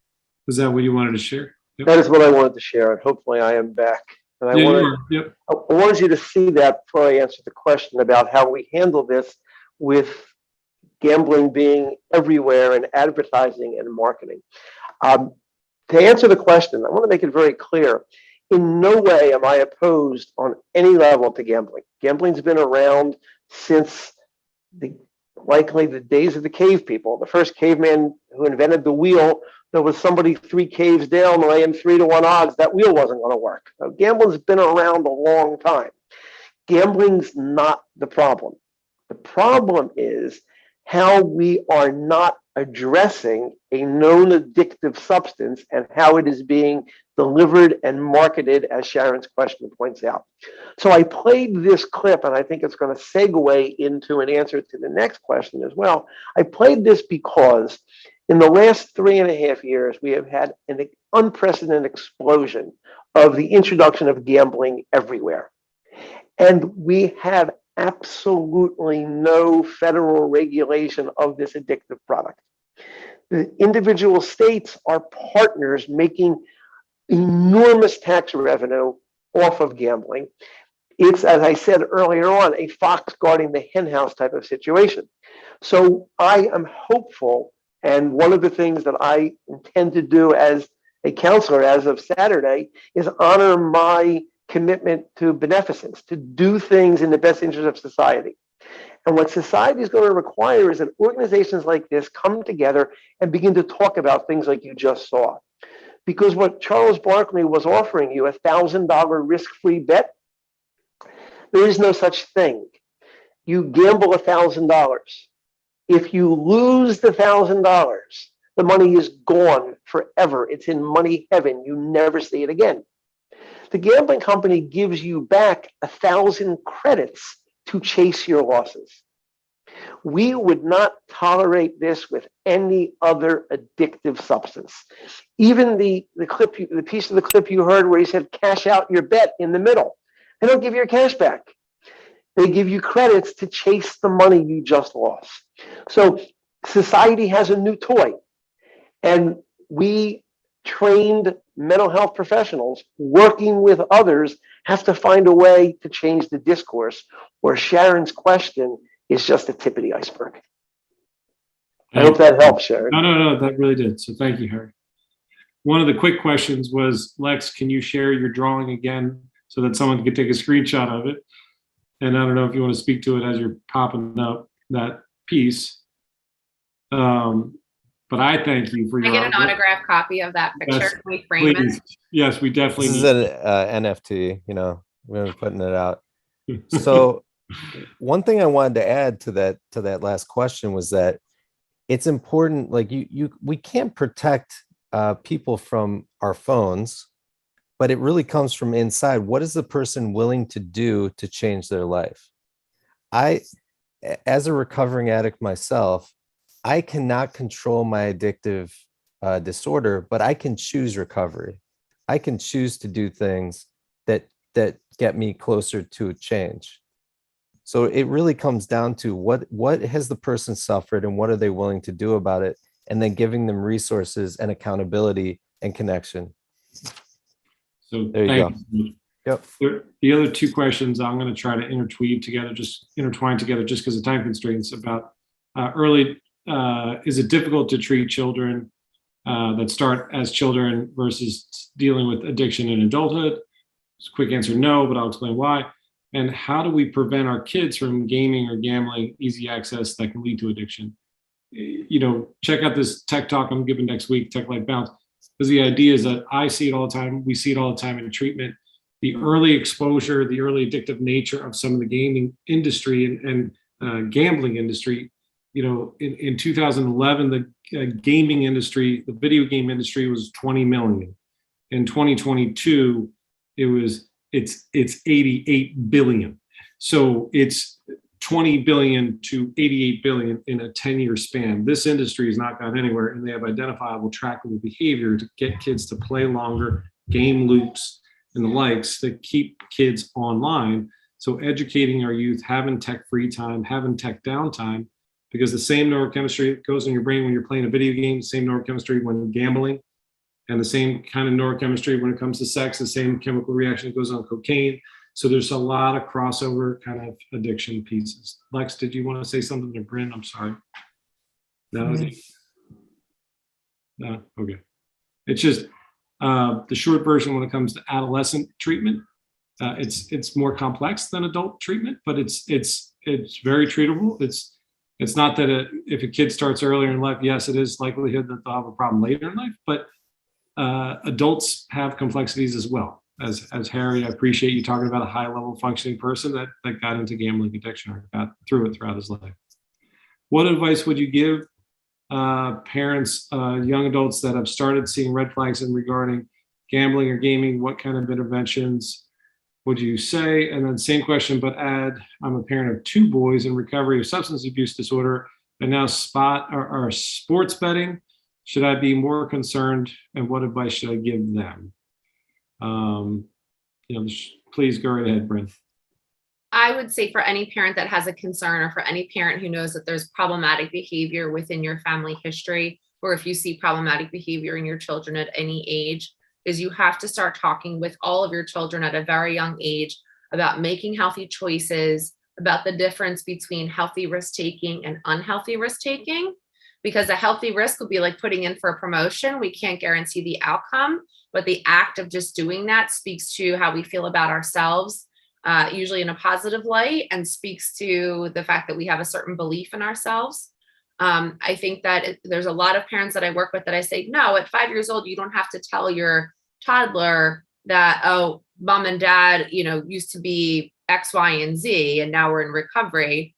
Is that what you wanted to share? Yep. That is what I wanted to share, and hopefully I am back. And I wanted you to see that before I answer the question about how we handle this with gambling being everywhere and advertising and marketing. To answer the question, I want to make it very clear. In no way am I opposed on any level to gambling. Gambling's been around since likely the days of the cave people. The first caveman who invented the wheel, there was somebody 3 caves down laying 3-to-1 odds that wheel wasn't going to work. Now, gambling's been around a long time. Gambling's not the problem. The problem is how we are not addressing a known addictive substance and how it is being delivered and marketed, as Sharon's question points out. So I played this clip, and I think it's going to segue into an answer to the next question as well. I played this because in the last 3.5 years, we have had an unprecedented explosion of the introduction of gambling everywhere. And we have absolutely no federal regulation of this addictive product. The individual states are partners making enormous tax revenue off of gambling. It's, as I said earlier on, a fox guarding the henhouse type of situation. So I am hopeful, and one of the things that I intend to do as a counselor as of Saturday is honor my commitment to beneficence, to do things in the best interest of society. And what society is going to require is that organizations like this come together and begin to talk about things like you just saw. Because what Charles Barkley was offering you, $1,000 risk-free bet, there is no such thing. You gamble $1,000. If you lose the $1,000, the money is gone forever. It's in money heaven. You never see it again. The gambling company gives you back 1,000 credits to chase your losses. We would not tolerate this with any other addictive substance. Even the piece of the clip you heard where he said, cash out your bet in the middle. They don't give you your cash back. They give you credits to chase the money you just lost. So society has a new toy. And we trained mental health professionals working with others have to find a way to change the discourse, where Sharon's question is just the tip of the iceberg. I hope that helps, Sharon. No, that really did. So thank you, Harry. One of the quick questions was, Lex, can you share your drawing again so that someone can take a screenshot of it? And I don't know if you want to speak to it as you're popping up that piece. But I thank you for your. I get an autographed copy of that picture. Yes, Can we frame please. it? Yes, we definitely. This is an NFT, we're putting it out. So one thing I wanted to add to that last question was that it's important, like we can't protect people from our phones, but it really comes from inside. What is the person willing to do to change their life? As a recovering addict myself, I cannot control my addictive disorder, but I can choose recovery. I can choose to do things that get me closer to change. So it really comes down to what has the person suffered and what are they willing to do about it, and then giving them resources and accountability and connection. So there you go. Yep. The other two questions I'm going to try to intertwine together just because of time constraints about early. Is it difficult to treat children that start as children versus dealing with addiction in adulthood? Quick answer, no, but I'll explain why. And how do we prevent our kids from gaming or gambling easy access that can lead to addiction? Check out this tech talk I'm giving next week, Tech Life Balance, because the idea is that I see it all the time. We see it all the time in treatment. The early exposure, the early addictive nature of some of the gaming industry and gambling industry. In 2011, the gaming industry, the video game industry was 20 million. In 2022, it's 88 billion. So it's 20 billion to 88 billion in a 10-year span. This industry has not gone anywhere, and they have identifiable trackable behavior to get kids to play longer, game loops and the likes that keep kids online. So educating our youth, having tech free time, having tech downtime, because the same neurochemistry goes in your brain when you're playing a video game, the same neurochemistry when gambling, and the same kind of neurochemistry when it comes to sex, the same chemical reaction that goes on cocaine. So there's a lot of crossover kind of addiction pieces. Lex, did you want to say something to Bryn? I'm sorry. No? No? Okay. It's just the short version when it comes to adolescent treatment. It's more complex than adult treatment, but it's very treatable. It's not that if a kid starts earlier in life, yes, it is likelihood that they'll have a problem later in life, but adults have complexities as well. As Harry, I appreciate you talking about a high level functioning person that got into gambling addiction or got through it throughout his life. What advice would you give parents, young adults that have started seeing red flags in regarding gambling or gaming? What kind of interventions would you say? And then same question, but add, I'm a parent of 2 boys in recovery of substance abuse disorder and now are sports betting. Should I be more concerned, and what advice should I give them? Please go right ahead, Bryn. I would say for any parent that has a concern, or for any parent who knows that there's problematic behavior within your family history, or if you see problematic behavior in your children at any age, is you have to start talking with all of your children at a very young age about making healthy choices, about the difference between healthy risk-taking and unhealthy risk-taking. because a healthy risk would be like putting in for a promotion. We can't guarantee the outcome, but the act of just doing that speaks to how we feel about ourselves, usually in a positive light, and speaks to the fact that we have a certain belief in ourselves. I think that there's a lot of parents that I work with that I say, no, at 5 years old, you don't have to tell your toddler that, oh, mom and dad, used to be X, Y, and Z, and now we're in recovery,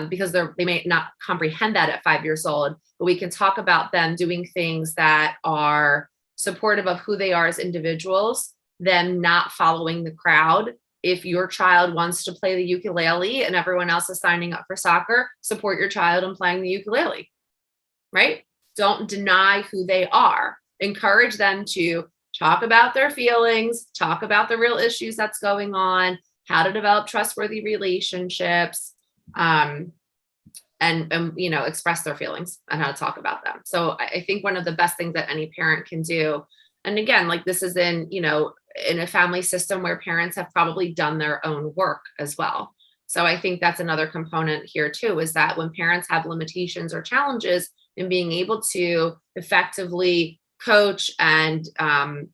because they may not comprehend that at 5 years old, but we can talk about them doing things that are supportive of who they are as individuals, them not following the crowd. If your child wants to play the ukulele and everyone else is signing up for soccer, support your child in playing the ukulele, right? Don't deny who they are. Encourage them to talk about their feelings, talk about the real issues that's going on, how to develop trustworthy relationships, and express their feelings and how to talk about them. So I think one of the best things that any parent can do, and again, like this is in a family system where parents have probably done their own work as well. So I think that's another component here too, is that when parents have limitations or challenges in being able to effectively coach and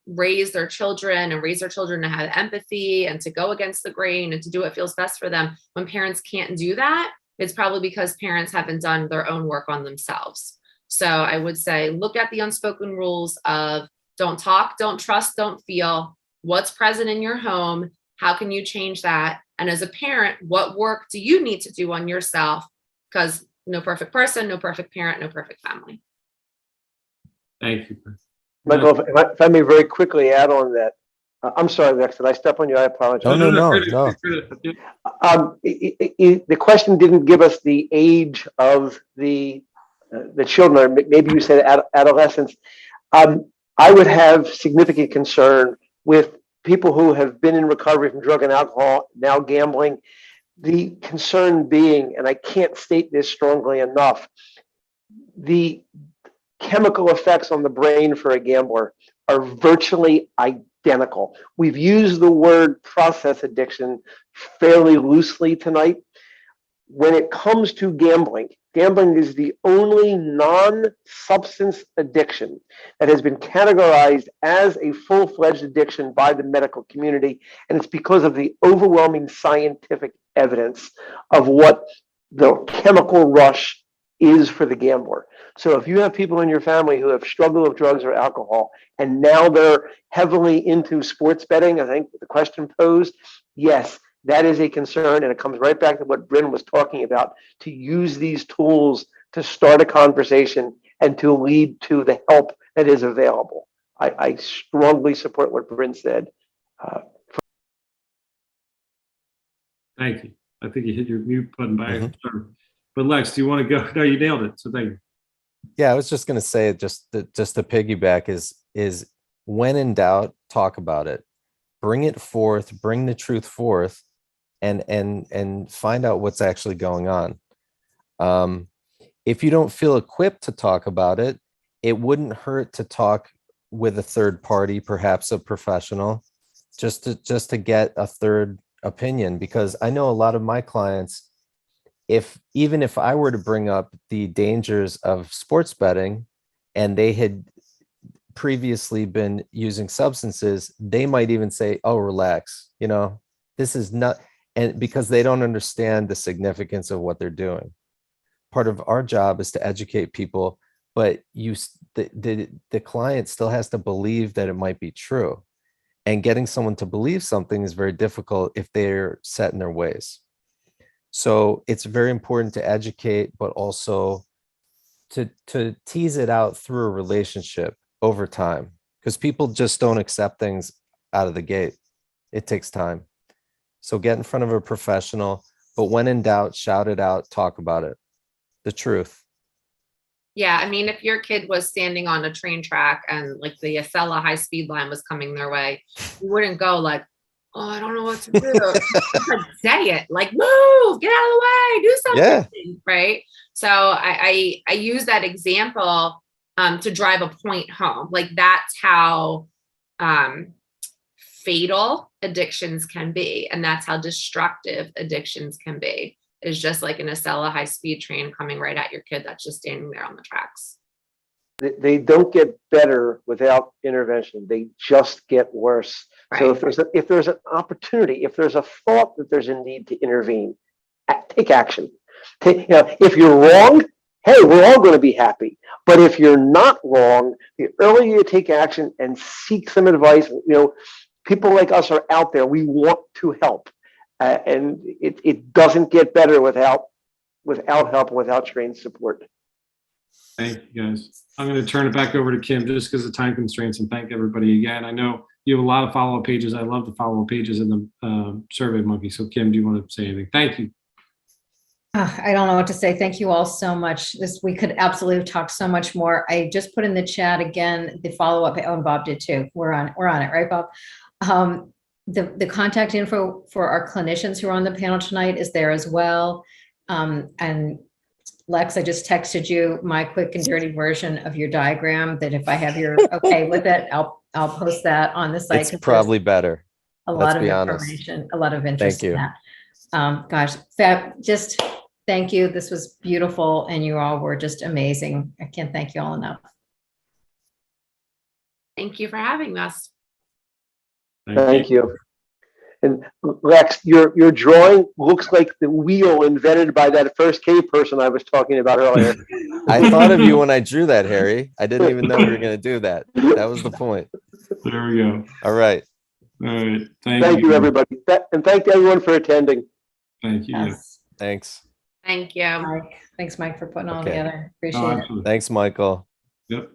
raise their children to have empathy and to go against the grain and to do what feels best for them. When parents can't do that, it's probably because parents haven't done their own work on themselves. So I would say, look at the unspoken rules of don't talk, don't trust, don't feel. What's present in your home? How can you change that? And as a parent, what work do you need to do on yourself? Because no perfect person, no perfect parent, no perfect family. Thank you. Michael, if I may very quickly add on that. I'm sorry, Lex, did I step on you? I apologize. No. The question didn't give us the age of the children. Maybe you said adolescents. I would have significant concern with people who have been in recovery from drug and alcohol, now gambling. The concern being, and I can't state this strongly enough, the chemical effects on the brain for a gambler are virtually identical. We've used the word process addiction fairly loosely tonight. When it comes to gambling is the only non-substance addiction that has been categorized as a full-fledged addiction by the medical community, and it's because of the overwhelming scientific evidence of what the chemical rush is for the gambler. So if you have people in your family who have struggled with drugs or alcohol, and now they're heavily into sports betting, I think the question posed, yes, that is a concern, and it comes right back to what Bryn was talking about, to use these tools to start a conversation and to lead to the help that is available. I strongly support what Bryn said. Thank you. I think you hit your mute button by accident. But Lex, do you want to go? No, you nailed it. So thank you. Yeah, I was just going to say, just to piggyback is when in doubt, talk about it. Bring it forth, bring the truth forth, and find out what's actually going on. If you don't feel equipped to talk about it, it wouldn't hurt to talk with a third party, perhaps a professional, just to get a third opinion. Because I know a lot of my clients, even if I were to bring up the dangers of sports betting and they had previously been using substances, they might even say, oh, relax, this is not, and because they don't understand the significance of what they're doing. Part of our job is to educate people, but the client still has to believe that it might be true. And getting someone to believe something is very difficult if they're set in their ways. So it's very important to educate, but also to tease it out through a relationship over time, because people just don't accept things out of the gate. It takes time. So get in front of a professional, but when in doubt, shout it out, talk about it. The truth. Yeah, I mean, if your kid was standing on a train track and like the Acela high speed line was coming their way, you wouldn't go like, oh, I don't know what to do. Like, say it, like, move, get out of the way, do something. Yeah. Right. So I use that example to drive a point home. Like, that's how fatal addictions can be. And that's how destructive addictions can be. is just like an Acela high-speed train coming right at your kid that's just standing there on the tracks. They don't get better without intervention. They just get worse. So if there's an opportunity, if there's a thought that there's a need to intervene, take action. If you're wrong, hey, we're all going to be happy. But if you're not wrong, the earlier you take action and seek some advice, people like us are out there. We want to help, and it doesn't get better without help, without trained support. Thank you, guys. I'm going to turn it back over to Kim just because of time constraints, and thank everybody again. I know you have a lot of follow-up pages. I love the follow-up pages in the Survey Monkey. So Kim, do you want to say anything? Thank you. I don't know what to say. Thank you all so much. We could absolutely talk so much more. I just put in the chat again, the follow-up. Oh, and Bob did too. We're on it, right, Bob? The contact info for our clinicians who are on the panel tonight is there as well. And Lex, I just texted you my quick and dirty version of your diagram that if I have your okay with it, I'll post that on the site. It's probably better. A lot of information, a lot of interest in that. Gosh, just thank you. This was beautiful, and you all were just amazing. I can't thank you all enough. Thank you for having us. Thank you. And Lex, your drawing looks like the wheel invented by that first cave person I was talking about earlier. I thought of you when I drew that, Harry. I didn't even know you were going to do that. That was the point. There we go. All right. All right. Thank you, everybody. And thank everyone for attending. Thank you. Yes. Thanks. Thank you. Mike. Thanks, Mike, for putting all together. Appreciate it. Thanks, Michael. Yep.